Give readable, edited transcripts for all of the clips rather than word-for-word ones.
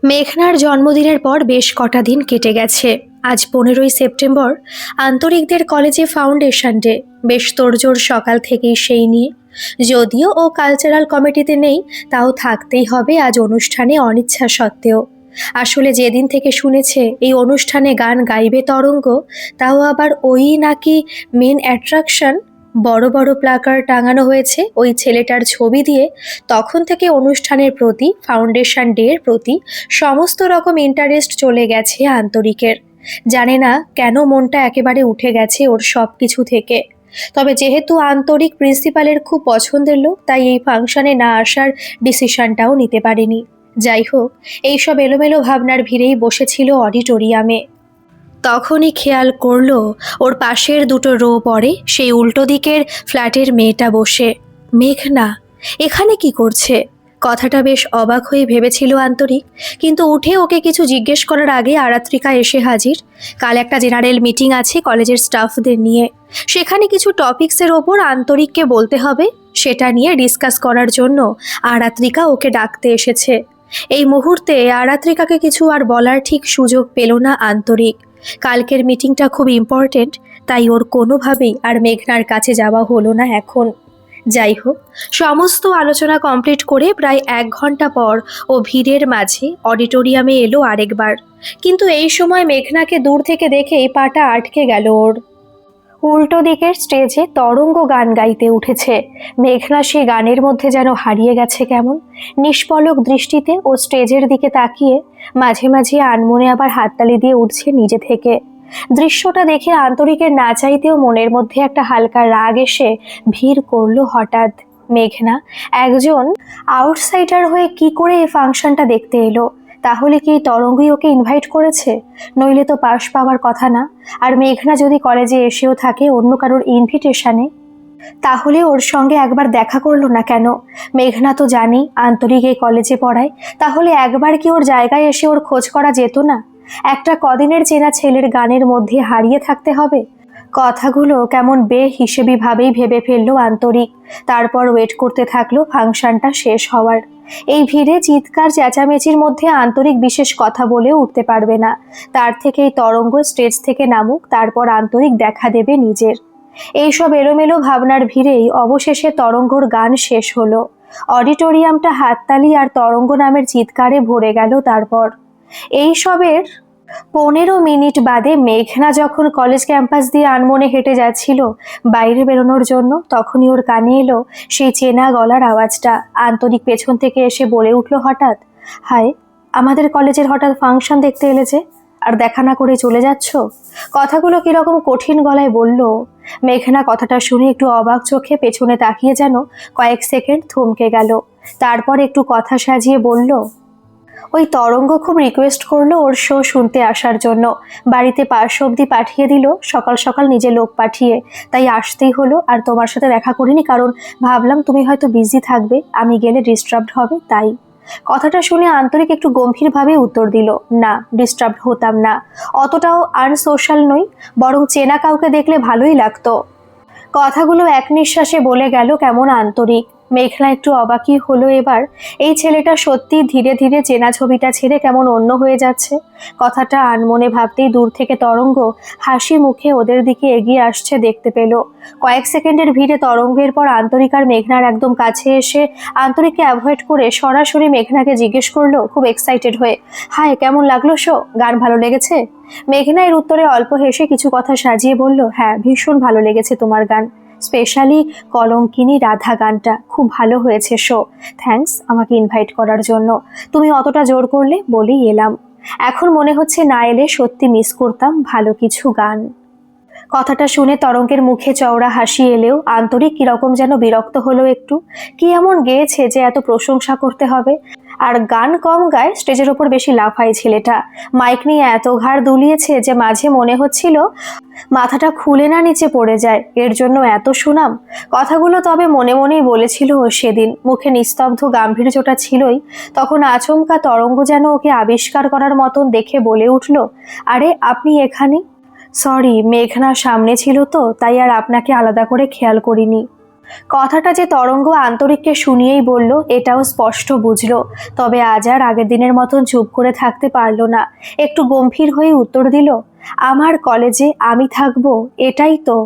মেঘনার জন্মদিনের পর বেশ কটা দিন কেটে গেছে। আজ 15ই সেপ্টেম্বর, আন্তরিকদের কলেজে ফাউন্ডেশন ডে। বেশ তোড়জোড় সকাল থেকেই সেই নিয়ে। যদিও ও কালচারাল কমিটিতে নেই, তাও থাকতেই হবে আজ অনুষ্ঠানে অনিচ্ছা সত্ত্বেও। আসলে যেদিন থেকে শুনেছে এই অনুষ্ঠানে গান গাইবে তরঙ্গ, তাও আবার ওই নাকি মেন অ্যাট্রাকশন, বড় বড় প্লাকার্ড টাঙানো হয়েছে ওই ছেলেটার ছবি দিয়ে, তখন থেকে অনুষ্ঠানের প্রতি, ফাউন্ডেশন ডে এর প্রতি সমস্ত রকম ইন্টারেস্ট চলে গেছে আন্তরিকের। জানে না কেন মনটা একেবারে উঠে গেছে ওর সব কিছু থেকে। তবে যেহেতু আন্তরিক প্রিন্সিপালের খুব পছন্দের লোক, তাই এই ফাংশনে না আসার ডিসিশনটাও নিতে পারেনি। যাই হোক, এইসব এলোমেলো ভাবনার ভিড়েই বসেছিল অডিটোরিয়ামে। তখনই খেয়াল করলো ওর পাশের দুটো রো পরে সেই উল্টো দিকের ফ্ল্যাটের মেয়েটা বসে। মেঘনা এখানে কি করছে? কথাটা বেশ অবাক হয়ে ভেবেছিল আন্তরিক, কিন্তু উঠে ওকে কিছু জিজ্ঞেস করার আগে আরাত্রিকা এসে হাজির। কাল একটা জেনারেল মিটিং আছে কলেজের স্টাফদের নিয়ে, সেখানে কিছু টপিকসের ওপর আন্তরিককে বলতে হবে, সেটা নিয়ে ডিসকাস করার জন্য আরাত্রিকা ওকে ডাকতে এসেছে। এই মুহূর্তে আরাত্রিকাকে কিছু আর বলার ঠিক সুযোগ পেল না আন্তরিক। কালকের মিটিংটা খুব ইম্পর্টেন্ট, তাই ওর কোনোভাবেই আর মেঘনার কাছে যাওয়া হলো না এখন। যাই হোক, সমস্ত আলোচনা কমপ্লিট করে প্রায় 1 ঘন্টা পর ও ভিড়ের মাঝে অডিটোরিয়ামে এলো আরেকবার। কিন্তু এই সময় মেঘনাকে দূর থেকে দেখেই পাটা আটকে গেল ওর। উল্টো দিকের স্টেজে তরঙ্গ গান গাইতে উঠেছে। মেঘনা সেই গানের মধ্যে যেন হারিয়ে গেছে কেমন। নিষ্পলক দৃষ্টিতে ও স্টেজের দিকে তাকিয়ে মাঝে মাঝে আনমনে আবার হাততালি দিয়ে উঠছে নিজে থেকে। দৃশ্যটা দেখে আন্তরিকের না চাইতেও মনের মধ্যে একটা হালকা রাগ এসে ভিড় করলো হঠাৎ। মেঘনা একজন আউটসাইডার হয়ে কি করে এই ফাংশনটা দেখতে এলো? তাহলে কি এই তরঙ্গই ওকে ইনভাইট করেছে? নইলে তো পাশ পাওয়ার কথা না। আর মেঘনা যদি কলেজে এসেও থাকে অন্য কারোর ইনভিটেশনে, তাহলে ওর সঙ্গে একবার দেখা করলো না কেন? মেঘনা তো জানি আন্তরিক এই কলেজে পড়ায়, তাহলে একবার কি ওর জায়গায় এসে ওর খোঁজ করা যেত না? একটা কদিনের চেনা ছেলের গানের মধ্যে হারিয়ে থাকতে হবে? কথাগুলো কেমন বেহিসেবি ভাবেই ভেবে ফেললো আন্তরিক। তারপর ওয়েট করতে থাকলো ফাংশনটা শেষ হওয়ার। এই ভিড়ে চিৎকার চেঁচামেচির মধ্যে আন্তরিক বিশেষ কথা বলে উঠতে পারবে না। তার থেকে এই তরঙ্গ স্টেজ থেকে নামুক, তারপর আন্তরিক দেখা দেবে নিজের। এইসব এলোমেলো ভাবনার ভিড়েই অবশেষে তরঙ্গর গান শেষ হলো। অডিটোরিয়ামটা হাততালি আর তরঙ্গ নামের চিৎকারে ভরে গেল। তারপর এইসবের 15 মিনিট বাদে মেঘনা যখন কলেজ ক্যাম্পাস দিয়ে আনমনে হেঁটে যাচ্ছিল বাইরে বেরোনোর জন্য, তখনই ওর কানে এলো সেই চেনা গলার আওয়াজটা। আন্তরিক পেছন থেকে এসে বলে উঠলো হঠাৎ, হায়, আমাদের কলেজের হঠাৎ ফাংশন দেখতে এলে যে, আর দেখা না করে চলে যাচ্ছ? কথাগুলো কিরকম কঠিন গলায় বলল। মেঘনা কথাটা শুনে একটু অবাক চোখে পেছনে তাকিয়ে যেন কয়েক সেকেন্ড থমকে গেল। তারপর একটু কথা সাজিয়ে বলল, ওই তরঙ্গ খুব রিকোয়েস্ট করলো ওর শো শুনতে আসার জন্য। বাড়িতে পার্শ্ব অব্দি পাঠিয়ে দিল সকাল সকাল নিজে লোক পাঠিয়ে, তাই আসতেই হলো। আর তোমার সাথে দেখা করিনি, কারণ ভাবলাম তুমি হয়তো বিজি থাকবে, আমি গেলে ডিস্টার্বড হবে তাই। কথাটা শুনে আন্তরিক একটু গম্ভীরভাবে উত্তর দিল, না, ডিস্টার্বড হতাম না, অতটাও আনসোশ্যাল নই, বরং চেনা কাউকে দেখলে ভালোই লাগতো। কথাগুলো এক নিঃশ্বাসে বলে গেল কেমন আন্তরিক। মেঘনা একটু অবাকই হলো এবার। এই ছেলেটা সত্যি ধীরে ধীরে চেনা ছবিটা ছেড়ে কেমন অন্য হয়ে যাচ্ছে। কথাটা আনমনে ভাবতেই দূর থেকে তরঙ্গ হাসি মুখে ওদের দিকে এগিয়ে আসছে দেখতে পেল। কয়েক সেকেন্ডের ভিড়ে তরঙ্গের পর আন্তরিক আর মেঘনার একদম কাছে এসে আন্তরিককে অ্যাভয়েড করে সরাসরি মেঘনাকে জিজ্ঞেস করলো খুব এক্সাইটেড হয়ে, হাই, কেমন লাগলো শো? গান ভালো লেগেছে? মেঘনা এর উত্তরে অল্প হেসে কিছু কথা সাজিয়ে বলল, হ্যাঁ, ভীষণ ভালো লেগেছে তোমার গান, স্পেশালি কলঙ্কিনী রাধা গানটা খুব ভালো হয়েছে শো। থ্যাঙ্কস আমাকে ইনভাইট করার জন্য, তুমি অতটা জোর করলে বলেই এলাম। এখন মনে হচ্ছে না এলে সত্যি মিস করতাম ভালো কিছু গান। কথাটা শুনে তরঙ্গের মুখে চওড়া হাসি এলেও আন্তরিক কিরকম যেন বিরক্ত হলো একটু। কি এমন গেয়েছে যে এত প্রশংসা করতে হবে? আর গান কম গায়, স্টেজের ওপর বেশি লাফায় ছেলেটা। মাইক নিয়ে এত ঘাড় দুলিয়েছে যে মাঝে মনে হচ্ছিল মাথাটা খুলে না নিচে পড়ে যায়, এর জন্য এত সুনাম। কথাগুলো তবে মনে মনেই বলেছিল ও সেদিন, মুখে নিস্তব্ধ গাম্ভীর্যটা ছিলই। তখন আচমকা তরঙ্গ যেন ওকে আবিষ্কার করার মতন দেখে বলে উঠল, আরে আপনি এখানে? সরি, মেঘনা সামনে ছিল তো তাই আর আপনাকে আলাদা করে খেয়াল করিনি। কথাটা যে তরঙ্গ আন্তরিককে শুনিয়েই বলল এটাও স্পষ্ট বুঝলো, তবে আজ আর আগের দিনের মতন চুপ করে থাকতে পারল না। একটু গম্ভীর হয়ে উত্তর দিল, আমার কলেজে আমি থাকবো, এটাই তো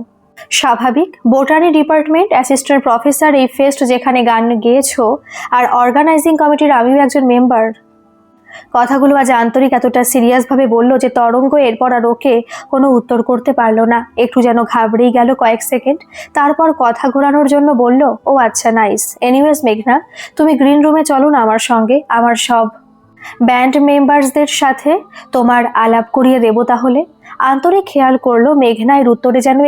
স্বাভাবিক। বোটানি ডিপার্টমেন্ট অ্যাসিস্ট্যান্ট প্রফেসর এই ফেস্ট যেখানে গান গেয়েছো, আর অর্গানাইজিং কমিটির আমিও একজন মেম্বার। কথাগুলো আজ আন্তরিক এতটা সিরিয়াসভাবে বলল যে তরঙ্গ এরপর আর ওকে কোনো উত্তর করতে পারলো না। একটু যেন ঘাবড়েই গেল কয়েক সেকেন্ড, তারপর কথা ঘোরানোর জন্য বলল, ও আচ্ছা, নাইস। এনিওয়েজ মেঘনা, তুমি গ্রিন রুমে চলো না আমার সঙ্গে, আমার সব ব্যান্ড মেম্বার্সদের সাথে তোমার আলাপ করিয়ে দেবো তাহলে। আন্তরিক খেয়াল করলো মেঘনা এর উত্তরে যেন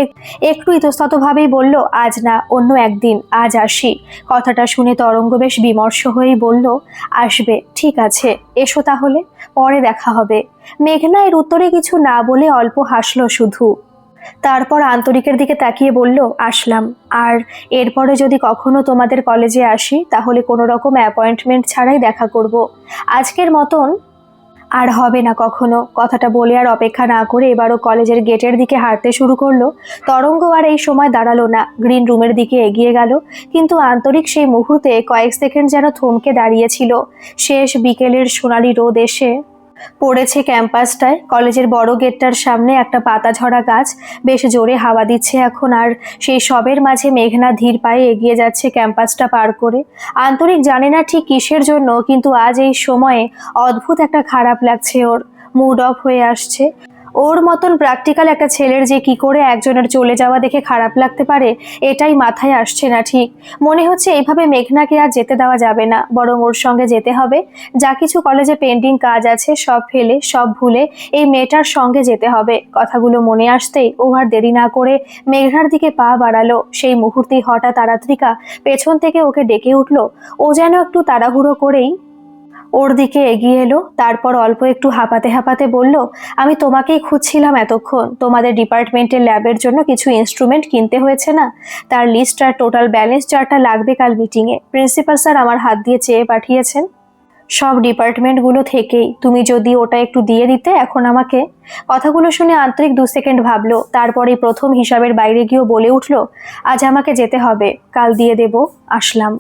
একটু ইতস্ততভাবেই বলল, আজ না, অন্য একদিন, আজ আসি। কথাটা শুনে তরঙ্গ বেশ বিমর্ষ হয়েই বলল, আসবে, ঠিক আছে, এসো তাহলে, পরে দেখা হবে। মেঘনা এর উত্তরে কিছু না বলে অল্প হাসলো শুধু। তারপর আন্তরিকের দিকে তাকিয়ে বলল, আসলাম। আর এরপরে যদি কখনো তোমাদের কলেজে আসি তাহলে কোনো রকম অ্যাপয়েন্টমেন্ট ছাড়াই দেখা করব। আজকের মতন আর হবে না কখনো। কথাটা বলে আর অপেক্ষা না করে এবারও কলেজের গেটের দিকে হাঁটতে শুরু করলো। তরঙ্গ আর এই সময় দাঁড়ালো না, গ্রিন রুমের দিকে এগিয়ে গেল। কিন্তু আন্তরিক সেই মুহূর্তে কয়েক সেকেন্ড যেন থমকে দাঁড়িয়েছিল। শেষ বিকেলের সোনালি রোদ এসে পড়েছে ক্যাম্পাসটায়। কলেজের বড় গেটটার সামনে একটা পাতা ঝরা গাছ বেশ জোরে হাওয়া দিচ্ছে এখন, আর সেই সবের মাঝে মেঘনা ধীর পায়ে এগিয়ে যাচ্ছে ক্যাম্পাসটা পার করে। আন্তরিক জানে না ঠিক কিসের জন্য, কিন্তু আজ এই সময়ে অদ্ভুত একটা খারাপ লাগছে ওর। মুড অফ হয়ে আসছে। ওর মতন প্র্যাকটিক্যাল একটা ছেলের যে কি করে একজনের চলে যাওয়া দেখে খারাপ লাগতে পারে, এটাই মাথায় আসছে না ঠিক। মনে হচ্ছে এইভাবে মেঘনাকে আর যেতে দেওয়া যাবে না, বরং ওর সঙ্গে যেতে হবে। যা কিছু কলেজে পেন্ডিং কাজ আছে সব ফেলে, সব ভুলে এই মেয়েটার সঙ্গে যেতে হবে। কথাগুলো মনে আসতেই ও আর দেরি না করে মেঘনার দিকে পা বাড়ালো। সেই মুহূর্তেই হঠাৎ আরাত্রিকা পেছন থেকে ওকে ডেকে উঠল। ও যেন একটু তাড়াহুড়ো করেই ওর দিকে এগিয়ে এলো। তারপর অল্প একটু হাঁপাতে হাঁপাতে বলল, আমি তোমাকেই খুঁজছিলাম এতক্ষণ। তোমাদের ডিপার্টমেন্টের ল্যাবের জন্য কিছু ইনস্ট্রুমেন্ট কিনতে হয়েছে না, তার লিস্ট আর টোটাল ব্যালেন্স চার্টটা লাগবে কাল মিটিংয়ে। প্রিন্সিপাল স্যার আমার হাত দিয়ে চেয়ে পাঠিয়েছেন সব ডিপার্টমেন্টগুলো থেকেই। তুমি যদি ওটা একটু দিয়ে দিতে এখন আমাকে। কথাগুলো শুনে আন্তরিক 2 সেকেন্ড ভাবলো, তারপরে প্রথম হিসাবের বাইরে গিয়েও বলে উঠল, আজ আমাকে যেতে হবে, কাল দিয়ে দেব, আসলাম।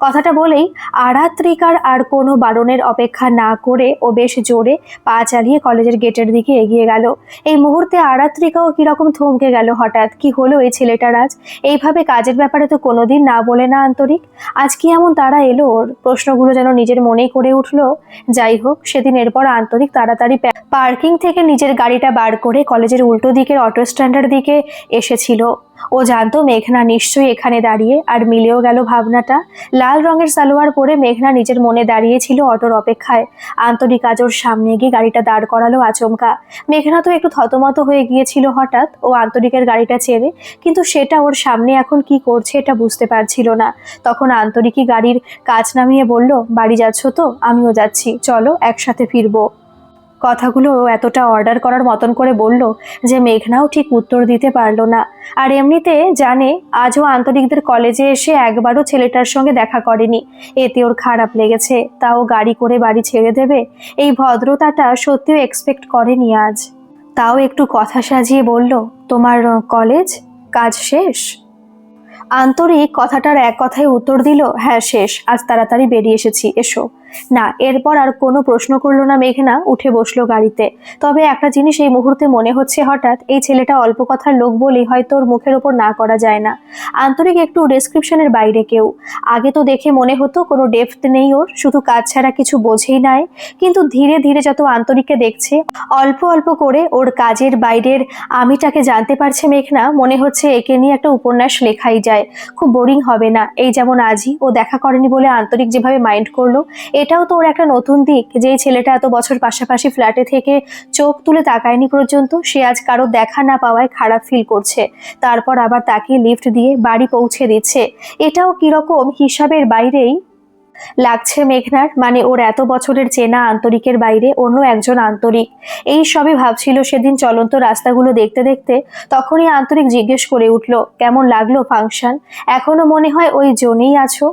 কথাটা বলেই আরাত্রিকার আর কোনো বারণের অপেক্ষা না করে ও বেশ জোরে পা চালিয়ে কলেজের গেটের দিকে এগিয়ে গেল। এই মুহূর্তে আরাত্রিকাও কিরকম থমকে গেল। হঠাৎ কি হলো এই ছেলেটার আজ? এইভাবে কাজের ব্যাপারে তো কোনোদিন না বলে না আন্তরিক, আজ কি এমন তারা এলো ওর? প্রশ্নগুলো যেন নিজের মনেই করে উঠলো। যাই হোক, সেদিন এরপর আন্তরিক তাড়াতাড়ি পার্কিং থেকে নিজের গাড়িটা বার করে কলেজের উল্টো দিকের অটো স্ট্যান্ডের দিকে এসেছিল। ও জানতো মেঘনা নিশ্চয়ই এখানে দাঁড়িয়ে, আর মিলেও গেল ভাবনাটা। লাল রঙের সালোয়ার পরে মেঘনা নিজের মনে দাঁড়িয়েছিল অটোর অপেক্ষায়। আন্তরিক আজ ওর সামনে গিয়ে গাড়িটা দাঁড় করালো আচমকা। মেঘনা তো একটু থতমত হয়ে গিয়েছিল হঠাৎ ও আন্তরিকের গাড়িটা ছেড়ে, কিন্তু সেটা ওর সামনে এখন কি করছে এটা বুঝতে পারছিল না। তখন আন্তরিকই গাড়ির কাঁচ নামিয়ে বলল, বাড়ি যাচ্ছ তো? আমিও যাচ্ছি, চলো একসাথে ফিরবো। কথাগুলো এতটা অর্ডার করার মতন করে বলল যে মেঘনাও ঠিক উত্তর দিতে পারল না। আর এমনিতে জানে আজও আন্তরিকদের কলেজে এসে একবারও ছেলেটার সঙ্গে দেখা করেনি। এতে ওর খারাপ লেগেছে, তাও গাড়ি করে বাড়ি ছেড়ে দেবে, এই ভদ্রতাটা সত্যিও এক্সপেক্ট করেনি আজ। তাও একটু কথা সাজিয়ে বলল, তোমার কলেজ কাজ শেষ? আন্তরিক কথাটার এক কথায় উত্তর দিল, হ্যাঁ শেষ, আজ তাড়াতাড়ি বেরিয়ে এসেছি, এসো। না, এরপর আর কোনো প্রশ্ন করলো না মেঘনা, উঠে বসলো গাড়িতে। তবে একটা জিনিস এই মুহূর্তে মনে হচ্ছে হঠাৎ, এই ছেলেটা অল্প কথার লোক বলেই হয়তো ওর মুখের ওপর না করা যায় না। আন্তরিক একটু ডেসক্রিপশনের বাইরে কেউ। আগে তো দেখে মনে হতো কোনো ডেপথ নেই ওর, শুধু কাজ ছাড়া কিছু বোঝেই নাই। কিন্তু ধীরে ধীরে যত আন্তরিককে দেখছে, অল্প অল্প করে ওর কাজের বাইরের আমিটাকে জানতে পারছে মেঘনা, মনে হচ্ছে একে নিয়ে একটা উপন্যাস লেখাই যায়, খুব বোরিং হবে না। এই যেমন আজই ও দেখা করেনি বলে আন্তরিক যেভাবে মাইন্ড করলো, এটাও তো ওর একটা নতুন দিক। যেই ছেলেটা এত বছর পাশাপাশি ফ্ল্যাটে থেকে চোখ তুলে তাকায়নি পর্যন্ত, সে আজ কারো দেখা না পাওয়ায় খারাপ ফিল করছে, তারপর আবার তাকে লিফট দিয়ে বাড়ি পৌঁছে দিচ্ছে। এটাও কিরকম হিসাবের বাইরেই লাগছে মেঘনার। মানে ওর এত বছরের চেনা আন্তরিকের বাইরে অন্য একজন আন্তরিক। এই সবই ভাবছিল সেদিন চলন্ত রাস্তাগুলো দেখতে দেখতে। তখনই আন্তরিক জিজ্ঞেস করে উঠল, কেমন লাগলো ফাংশন? এখনো মনে হয় ওই জোনেই আছো?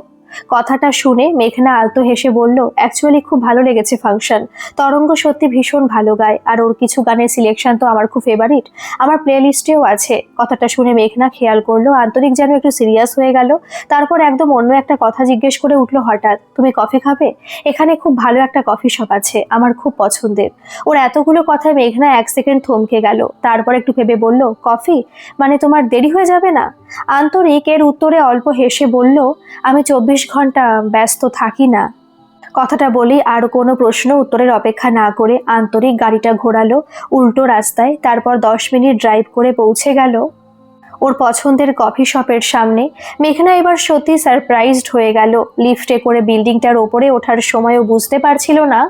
কথাটা শুনে মেঘনা আলতো হেসে বলল, অ্যাকচুয়ালি খুব ভালো লেগেছে ফাংশন। তরঙ্গ সত্যি ভীষণ ভালো গায়, আর ওর কিছু গানের সিলেকশন তো আমার খুব ফেভারিট, আমার প্লে লিস্টেও আছে। কথাটা শুনে মেঘনা খেয়াল করলো আন্তরিক যেন একটু সিরিয়াস হয়ে গেল। তারপর একদম অন্য একটা কথা জিজ্ঞেস করে উঠলো হঠাৎ, তুমি কফি খাবে? এখানে খুব ভালো একটা কফি শপ আছে, আমার খুব পছন্দের। ওর এতগুলো কথায় মেঘনা এক সেকেন্ড থমকে গেল, তারপর একটু ভেবে বলল, কফি? মানে তোমার দেরি হয়ে যাবে না? আন্তরিক এর উত্তরে অল্প হেসে বলল, আমি 24 ঘন্টা ব্যস্ত থাকি না। কথাটা বলি আর কোনো প্রশ্ন উত্তরের অপেক্ষা না করে আন্তরিক গাড়িটা ঘোরালো উল্টো রাস্তায়। তারপর 10 মিনিট ড্রাইভ করে পৌঁছে গেল ওর পছন্দের কফি শপের সামনে। মেঘনা এবার সত্যি সারপ্রাইজড হয়ে গেল। লিফটে করে বিল্ডিংটার ওপরে ওঠার সময়ও বুঝতে পারছিল না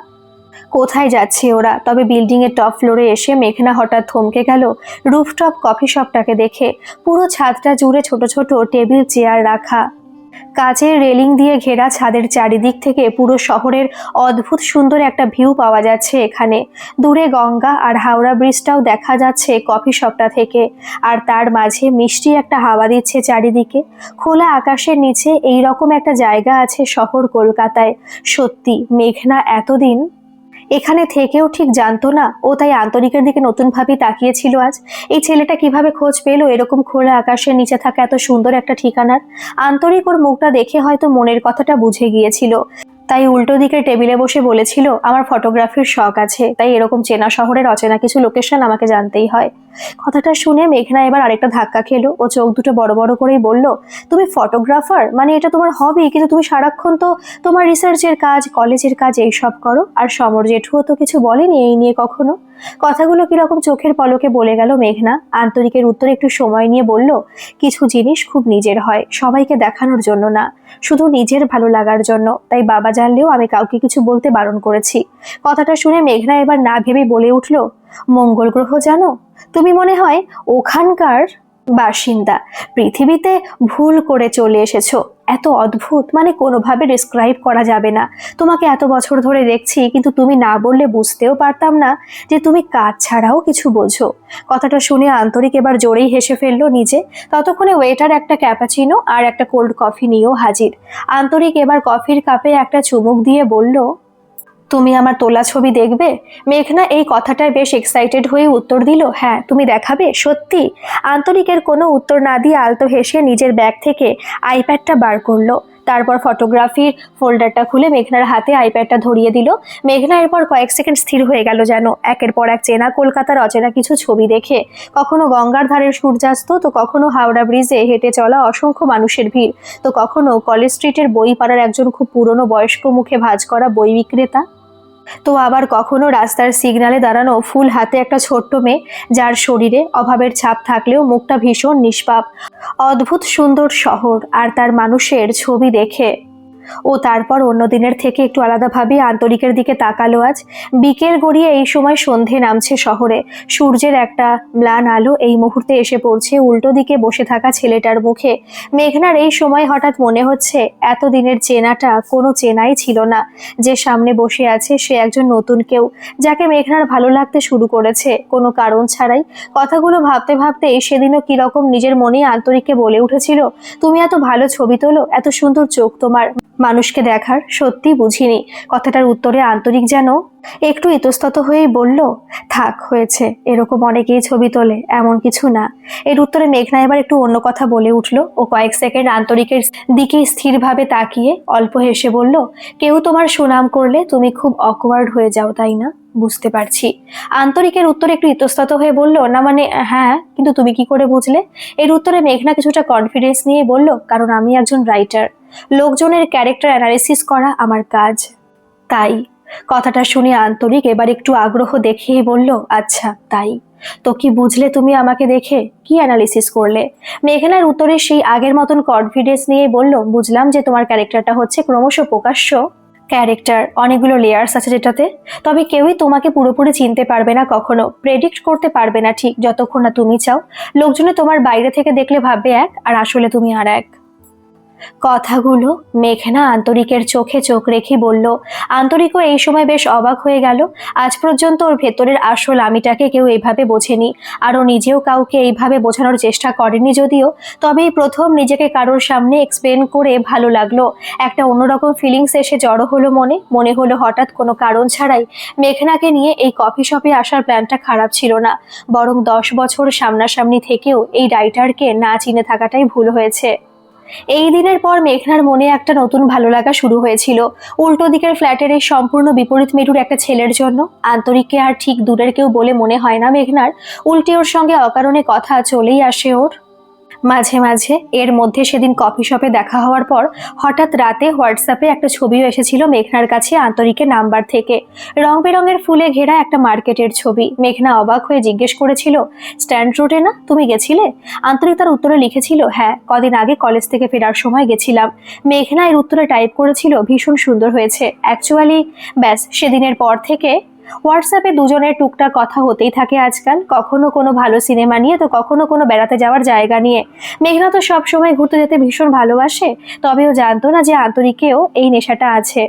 কোথায় যাচ্ছে ওরা। তবে বিল্ডিং এর টপ ফ্লোরে এসে মেঘনা হঠাৎ থমকে গেল রুফটপ কফি শপটাকে দেখে। পুরো ছাদটা জুড়ে ছোট ছোট টেবিল চেয়ার রাখা, কাচের রেলিং দিয়ে ঘেরা ছাদের চারিদিক থেকে পুরো শহরের অদ্ভুত সুন্দর একটা ভিউ পাওয়া যাচ্ছে এখানে। দূরে গঙ্গা আর হাওড়া ব্রিজটাও দেখা যাচ্ছে কফি শপটা থেকে, আর তার মাঝে মিষ্টি একটা হাওয়া দিচ্ছে চারিদিকে। খোলা আকাশের নিচে এই রকম একটা জায়গা আছে শহর কলকাতায়। সত্যি মেঘনা এতদিন এখানে থেকেও ঠিক জানতো না। ও তাই আন্তরিকের দিকে নতুনভাবে তাকিয়েছিল আজ। এই ছেলেটা কিভাবে খোঁজ পেলো এরকম খোলা আকাশের নিচে থাকা এত সুন্দর একটা ঠিকানার? আন্তরিক ওর মুখটা দেখে হয়তো মনের কথাটা বুঝে গিয়েছিল, তাই উল্টো দিকের টেবিলে বসে বলেছিল, আমার ফটোগ্রাফির শখ আছে, তাই এরকম চেনা শহরের অচেনা কিছু লোকেশন আমাকে জানতেই হয়। কথাটা শুনে মেঘনা এবার আরেকটা ধাক্কা খেলো। ও চোখ দুটো বড় বড় করেই বলল, তুমি ফটোগ্রাফার? মানে এটা তোমার হবি, কিন্তু তুমি সারাক্ষণ তো তোমার রিসার্চের কাজ, কলেজের কাজ এইসব করো। আর সমর জেঠুও তো কিছু বলেনি এই নিয়ে কখনো। কথাগুলো কিরকম চোখের পলকে বলে গেল মেঘনা। আন্তরিকের উত্তরে একটু সময় নিয়ে বলল, কিছু জিনিস খুব নিজের হয়, সবাইকে দেখানোর জন্য না, শুধু নিজের ভালো লাগার জন্য। তাই বাবা জানলেও আমি কাউকে কিছু বলতে বারণ করেছি। কথাটা শুনে মেঘনা এবার না ভেবে বলে উঠল, মঙ্গল গ্রহ জানো? তুমি মনে হয় ওখানকার বাসিন্দা। পৃথিবীতে ভুল করে চলে এসেছো। এত অদ্ভুত, মানে কোনোভাবে ডিসক্রাইব করা যাবে না। তোমাকে এত বছর ধরে দেখছি, কিন্তু তুমি না বললে বুঝতেও পারতাম না যে তুমি কাজ ছাড়াও কিছু বোঝো। কথাটা শুনে আন্তরিক এবার জোরেই হেসে ফেললো নিজে। ততক্ষণে ওয়েটার একটা ক্যাপাচিনো আর একটা কোল্ড কফি নিয়েও হাজির। আন্তরিক এবার কফির কাপে একটা চুমুক দিয়ে বলল, তুমি আমার তোলা ছবি দেখবে? মেঘনা এই কথাটায় বেশ এক্সাইটেড হয়ে উত্তর দিল, হ্যাঁ, তুমি দেখাবে? সত্যি? আন্তরিকের কোনো উত্তর না দিয়ে আলতো হেসে নিজের ব্যাগ থেকে আইপ্যাডটা বার করলো। তারপর ফটোগ্রাফির ফোল্ডারটা খুলে মেঘনার হাতে আইপ্যাডটা ধরিয়ে দিল। মেঘনা এরপর কয়েক সেকেন্ড স্থির হয়ে গেল যেন, একের পর এক চেনা কলকাতার অচেনা কিছু ছবি দেখে। কখনো গঙ্গার ধারের সূর্যাস্ত, তো কখনো হাওড়া ব্রিজে হেঁটে চলা অসংখ্য মানুষের ভিড়, তো কখনো কলেজ স্ট্রিটের বই পাড়ার একজন খুব পুরনো বয়স্ক মুখে ভাঁজ করা বই বিক্রেতা, তো আবার কখনো রাস্তার সিগনালে দাঁড়ানো ফুল হাতে একটা ছোট্ট মেয়ে, যার শরীরে অভাবের ছাপ থাকলেও মুখটা ভীষণ নিষ্পাপ। অদ্ভুত সুন্দর শহর আর তার মানুষের ছবি দেখে ও তারপর অন্য দিনের থেকে একটু আলাদাভাবে আন্তরিকের দিকে তাকালো আজ। বিকেল গড়িয়ে এই সময় সন্ধে নামছে শহরে। সূর্যের একটা ম্লান আলো এই মুহূর্তে এসে পড়ছে উল্টো দিকে বসে থাকা ছেলেটার মুখে। মেঘনার এই সময় হঠাৎ মনে হচ্ছে এতদিনের চেনাটা কোনো চেনাই ছিল না। যে সামনে বসে আছে সে একজন নতুন কেউ, যাকে মেঘনার ভালো লাগতে শুরু করেছে কোনো কারণ ছাড়াই। কথাগুলো ভাবতে ভাবতে সেদিনও কিরকম নিজের মনে আন্তরিককে বলে উঠেছিল, তুমি এত ভালো ছবি তোলো, এত সুন্দর চোখ তোমার, মানুষকে দেখার সত্যি বুঝিনি। কথাটার উত্তরে আন্তরিক যেন একটু ইতস্তত হয়েই বলল, থাক হয়েছে, এরকম অনেকেই ছবি তোলে, এমন কিছু না। এর উত্তরে মেঘনা এবার একটু অন্য কথা বলে উঠল। ও কয়েক সেকেন্ড আন্তরিকের দিকে স্থিরভাবে তাকিয়ে অল্প হেসে বলল, কেউ তোমার সুনাম করলে তুমি খুব অকওয়ার্ড হয়ে যাও, তাই না? বুঝতে পারছি। আন্তরিকের উত্তরে একটু ইতস্তত হয়ে বলল, না মানে হ্যাঁ, কিন্তু তুমি কি করে বুঝলে? এর উত্তরে মেঘনা কিছুটা কনফিডেন্স নিয়ে বলল, কারণ আমি একজন রাইটার, লোকজনের ক্যারেক্টার অ্যানালিসিস করা আমার কাজ, তাই। কথাটা শুনে আন্তরিক এবার একটু আগ্রহ দেখিয়ে বলল, আচ্ছা তাই, তো কি বুঝলে তুমি আমাকে দেখে? কি অ্যানালিসিস করলে? মেঘনার উত্তরে সেই আগের মতন কনফিডেন্স নিয়ে বলল, বুঝলাম যে তোমার ক্যারেক্টারটা হচ্ছে ক্রমশ প্রকাশ্য ক্যারেক্টার, অনেকগুলো লেয়ার্স আছে যেটাতে। তবে কেউই তোমাকে পুরোপুরি চিনতে পারবে না, কখনো প্রেডিক্ট করতে পারবে না ঠিক যতক্ষণ না তুমি চাও। লোকজনে তোমার বাইরে থেকে দেখলে ভাববে এক, আর আসলে তুমি আর এক। কথাগুলো মেঘনা আন্তরিকের চোখে চোখ রেখে বলল। আন্তরিকও এই সময় বেশ অবাক হয়ে গেল। আজ পর্যন্ত ওর ভেতরের আসল আমিটাকে কেউ এইভাবে বোঝেনি, আর ও নিজেও কাউকে এইভাবে বোঝানোর চেষ্টা করেনি যদিও, তবে এই প্রথম নিজেকে কারোর সামনে এক্সপ্লেন করে ভালো লাগলো। একটা অন্যরকম ফিলিংস এসে জড়ো হলো মনে হলো হঠাৎ কোনো কারণ ছাড়াই মেঘনাকে নিয়ে এই কফি শপে আসার প্ল্যানটা খারাপ ছিল না, বরং 10 বছর সামনাসামনি থেকেও এই রাইটারকে না চিনে থাকাটাই ভুল হয়েছে। এই দিনের পর মেঘনার মনে একটা নতুন ভালো লাগা শুরু হয়েছিল। উল্টো দিকের ফ্ল্যাটের এই সম্পূর্ণ বিপরীত মেরুর একটা ছেলের জন্য। আন্তরিককে আর ঠিক দূরের কেউ বলে মনে হয় না মেঘনার, উল্টে ওর সঙ্গে অকারণে কথা চলেই আসে ওর মাঝে মাঝে। এর মধ্যে সেদিন কফি শপে দেখা হওয়ার পর হঠাৎ রাতে হোয়াটসঅ্যাপে একটা ছবিও এসেছিল মেঘনার কাছে আন্তরিকের নাম্বার থেকে। রং বেরঙের ফুলে ঘেরা একটা মার্কেটের ছবি। মেঘনা অবাক হয়ে জিজ্ঞেস করেছিল, স্ট্যান্ড রোডে না, তুমি গেছিলে? আন্তরিক তার উত্তরে লিখেছিল, হ্যাঁ, কদিন আগে কলেজ থেকে ফেরার সময় গেছিলাম। মেঘনা এর উত্তরে টাইপ করেছিল, ভীষণ সুন্দর হয়েছে অ্যাকচুয়ালি। ব্যাস, সেদিনের পর থেকে হোয়াটসঅ্যাপে দুজনের টুকটাক কথা হতেই থাকে আজকাল, কখনো কোনো ভালো সিনেমা নিয়ে তো কখনো কোনো বেড়াতে যাওয়ার জায়গা নিয়ে। মেঘনা তো সবসময় ঘুরতে যেতে ভীষণ ভালোবাসে, তবেও জানতো না যে আন্তরিকেও এই নেশাটা আছে।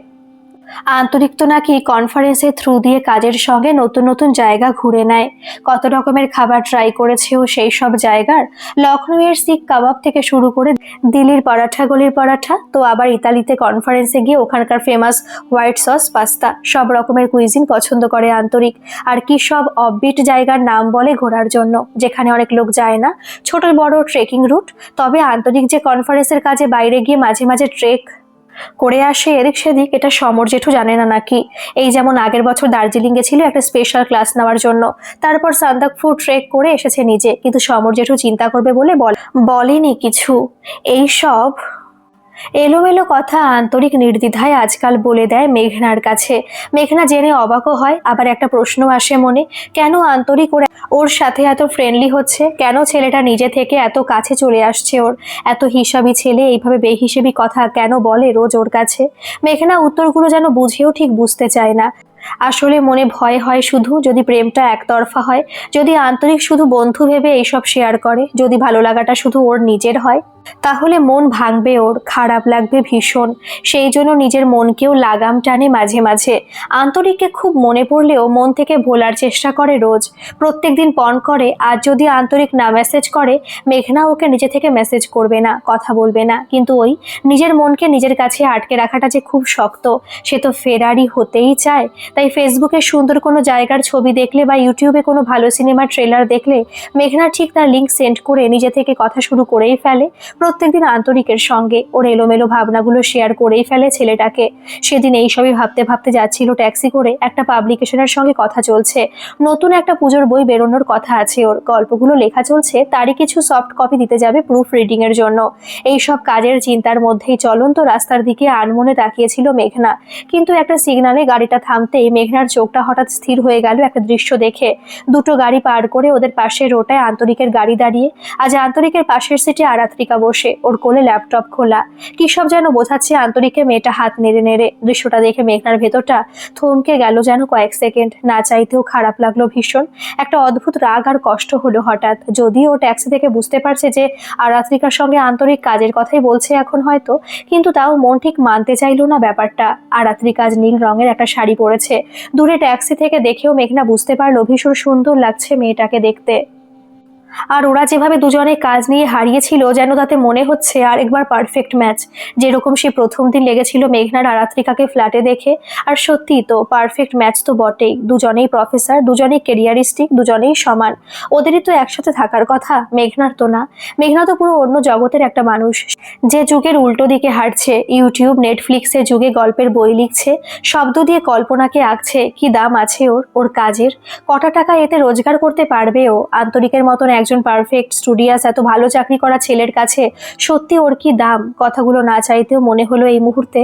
আন্তরিক তো নাকি কনফারেন্সের থ্রু দিয়ে কাজের সঙ্গে নতুন নতুন জায়গা ঘুরে নেয়। কত রকমের খাবার ট্রাই করেছেও সেই সব জায়গার। লখনউয়ের শিক কাবাব থেকে শুরু করে দিল্লির পরাঠা, গলির পরাঠা, তো আবার ইতালিতে কনফারেন্সে গিয়ে ওখানকার ফেমাস হোয়াইট সস পাস্তা, সব রকমের কুইজিন পছন্দ করে আন্তরিক। আর কি সব অফবিট জায়গার নাম বলে ঘোরার জন্য, যেখানে অনেক লোক যায় না, ছোট বড় ট্রেকিং রুট। তবে আন্তরিক যে কনফারেন্সের কাজে বাইরে গিয়ে মাঝে মাঝে ট্রেক করে আসে এদিক সেদিক, এটা সমর জেঠু জানে না নাকি? এই যেমন আগের বছর দার্জিলিং গেছিল একটা স্পেশাল ক্লাস নেওয়ার জন্য, তারপর সান্দাকফু ট্রেক করে এসেছে নিজে, কিন্তু সমর জেঠু চিন্তা করবে বলে বলেনি কিছু। এই সব এলোমেলো কথা আন্তরিক নির্দ্বিধায় আজকাল বলে দেয় মেঘনার কাছে। মেঘনা জেনে অবাকও হয়, আবার একটা প্রশ্ন আসে মনে, কেন আন্তরিক ওর সাথে এত ফ্রেন্ডলি হচ্ছে, কেন ছেলেটা নিজে থেকে এত কাছে চলে আসছে ওর? এত হিসাবি ছেলে এইভাবে বেহিসেবি কথা কেন বলে রোজ ওর কাছে? মেঘনা উত্তরগুলো যেন বুঝেও ঠিক বুঝতে চায় না। আসলে মনে ভয় হয় শুধু, যদি প্রেমটা একতরফা হয়, যদি আন্তরিক শুধু বন্ধু ভেবে এইসব শেয়ার করে, যদি ভালো লাগাটা শুধু ওর নিজের হয়, তাহলে মন ভাঙবে ওর, খারাপ লাগবে ভীষণ। সেই জন্য নিজের মনকেও লাগাম টানে মাঝে মাঝে। আন্তরিককে খুব মনে পড়লেও মন থেকে ভোলার চেষ্টা করে রোজ। প্রত্যেকদিন পণ করে, আর যদি আন্তরিক না মেসেজ করে, মেঘনা ওকে নিজে থেকে মেসেজ করবে না, কথা বলবে না, কিন্তু ওই নিজের মনকে নিজের কাছে আটকে রাখাটা যে খুব শক্ত। সে তো ফেরারি হতেই চায়। তাই ফেসবুকে সুন্দর কোনো জায়গার ছবি দেখলে বা ইউটিউবে কোনো ভালো সিনেমার ট্রেলার দেখলে মেঘনা ঠিক তার লিঙ্ক সেন্ড করে নিজে থেকে কথা শুরু করেই ফেলে। প্রত্যেকদিন আন্তরিকের সঙ্গে ওর এলোমেলো ভাবনাগুলো শেয়ার করেই ফেলে ছেলেটাকে। সেদিন এইসবই ভাবতে ভাবতে যাচ্ছিল ট্যাক্সি করে, একটা পাবলিকেশনের সঙ্গে কথা চলছে। নতুন একটা পুজোর বই বেরোনোর কথা আছে ওর, গল্পগুলো লেখা চলছে, তারই কিছু সফট কপি দিতে যাবে প্রুফ রিডিং এর জন্য। এইসব কাজের চিন্তার মধ্যেই চলন্ত রাস্তার দিকে আনমনে তাকিয়েছিল মেঘনা। কিন্তু একটা সিগনালে গাড়িটা থামতেই মেঘনার চোখটা হঠাৎ স্থির হয়ে গেল একটা দৃশ্য দেখে। দুটো গাড়ি পার করে ওদের পাশের রোটায় আন্তরিকের গাড়ি দাঁড়িয়ে। আজ আন্তরিকের পাশের সিটে আরাত্রিকা বসে, ওর কোলে ল্যাপটপ খোলা। কি সব যেন বোঝাচ্ছে আন্তরিককে মেয়েটা হাত নেড়ে নেড়ে। দৃশ্যটা দেখে মেঘনার ভেতরটা থমকে গেল যেন কয়েক সেকেন্ড। না চাইতেও খারাপ লাগলো ভীষণ। একটা অদ্ভুত রাগ আর কষ্ট হলো হঠাৎ। যদিও ও ট্যাক্সি থেকে বুঝতে পারছে যে আরাত্রিকার সঙ্গে আন্তরিক কাজের কথাই বলছে এখন হয়তো, কিন্তু তাও মন ঠিক মানতে চাইলো না ব্যাপারটা। আরাত্রিকা আজ নীল রঙের একটা শাড়ি পরেছে। দূরে ট্যাক্সি থেকে দেখেও মেঘনা বুঝতে পারলো ভীষণ সুন্দর লাগছে মেয়েটাকে দেখতে। আর ওরা যেভাবে দুজনে কাজ নিয়ে হারিয়েছিল, যেন তাতে মনে হচ্ছে আর একবার পারফেক্ট ম্যাচ। যেরকম সে প্রথম দিন লেগেছিল মেঘনার আরাত্রিকাকে ফ্ল্যাটে দেখে। আর সত্যিই তো পারফেক্ট ম্যাচ তো বটেই। দুজনেই প্রফেসর, দুজনেই কেরিয়ারিস্টিক, দুজনেই সমান। ওদেরই তো একসাথে থাকার কথা, মেঘনার তো না। মেঘনা তো পুরো অন্য জগতের একটা মানুষ, যে যুগের উল্টো দিকে হাঁটছে। ইউটিউব, নেটফ্লিক্সের যুগে গল্পের বই লিখছে, শব্দ দিয়ে কল্পনাকে আঁকছে। কি দাম আছে ওর কাজের? কটা টাকা এতে রোজগার করতে পারবে ও? আন্তরিকের মতন একজন পারফেক্ট স্টুডিয়াস এত ভালো চাকরি করা ছেলের কাছে সত্যি ওর কি দাম? কথাগুলো না চাইতেও মনে হলো এই মুহূর্তে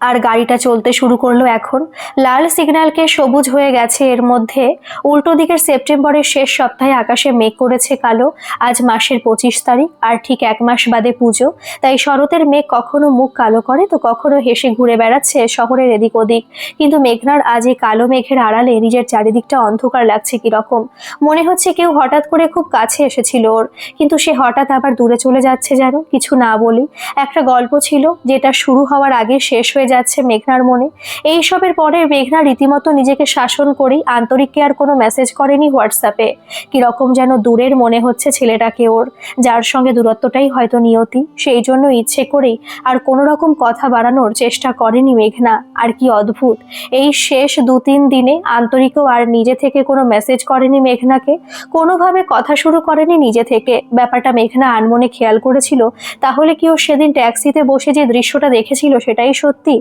আর গাড়িটা চলতে শুরু করলো। এখন লাল সিগন্যালকে সবুজ হয়ে গেছে। এর মধ্যে উল্টো দিকের সেপ্টেম্বরের শেষ সপ্তাহে আকাশে মেঘ করেছে কালো। আজ মাসের 25 তারিখ, আর ঠিক 1 মাস বাদে পুজো। তাই শরতের মেঘ কখনো মুখ কালো করে তো কখনো হেসে ঘুরে বেড়াচ্ছে শহরের এদিক ওদিক। কিন্তু মেঘনার আজ এই কালো মেঘের আড়ালে নিজের চারিদিকটা অন্ধকার লাগছে কিরকম। মনে হচ্ছে কেউ হঠাৎ করে খুব কাছে এসেছিল ওর, কিন্তু সে হঠাৎ আবার দূরে চলে যাচ্ছে যেন কিছু না বলি। একটা গল্প ছিল যেটা শুরু হওয়ার আগে শেষ হয়ে যাচ্ছে মেঘনার মনে। এইসবের পরে মেঘনা রীতিমতো নিজেকে শাসন করেই আন্তরিককে আর কোনো মেসেজ করেনি হোয়াটসঅ্যাপে। কিরকম যেন দূরের মনে হচ্ছে ছেলেটাকে ওর, যার সঙ্গে দূরত্বটাই হয়তো নিয়তি। সেই জন্য ইচ্ছে করেই আর কোনো রকম কথা বাড়ানোর চেষ্টা করেনি মেঘনা। আর কি অদ্ভুত, এই শেষ 2-3 দিনে আন্তরিকও আর নিজে থেকে কোনো মেসেজ করেনি মেঘনাকে, কোনোভাবে কথা শুরু করেনি নিজে থেকে। ব্যাপারটা মেঘনা আনমনে খেয়াল করেছিল। তাহলে কি ও সেদিন ট্যাক্সিতে বসে যে দৃশ্যটা দেখেছিল সেটাই সত্যি?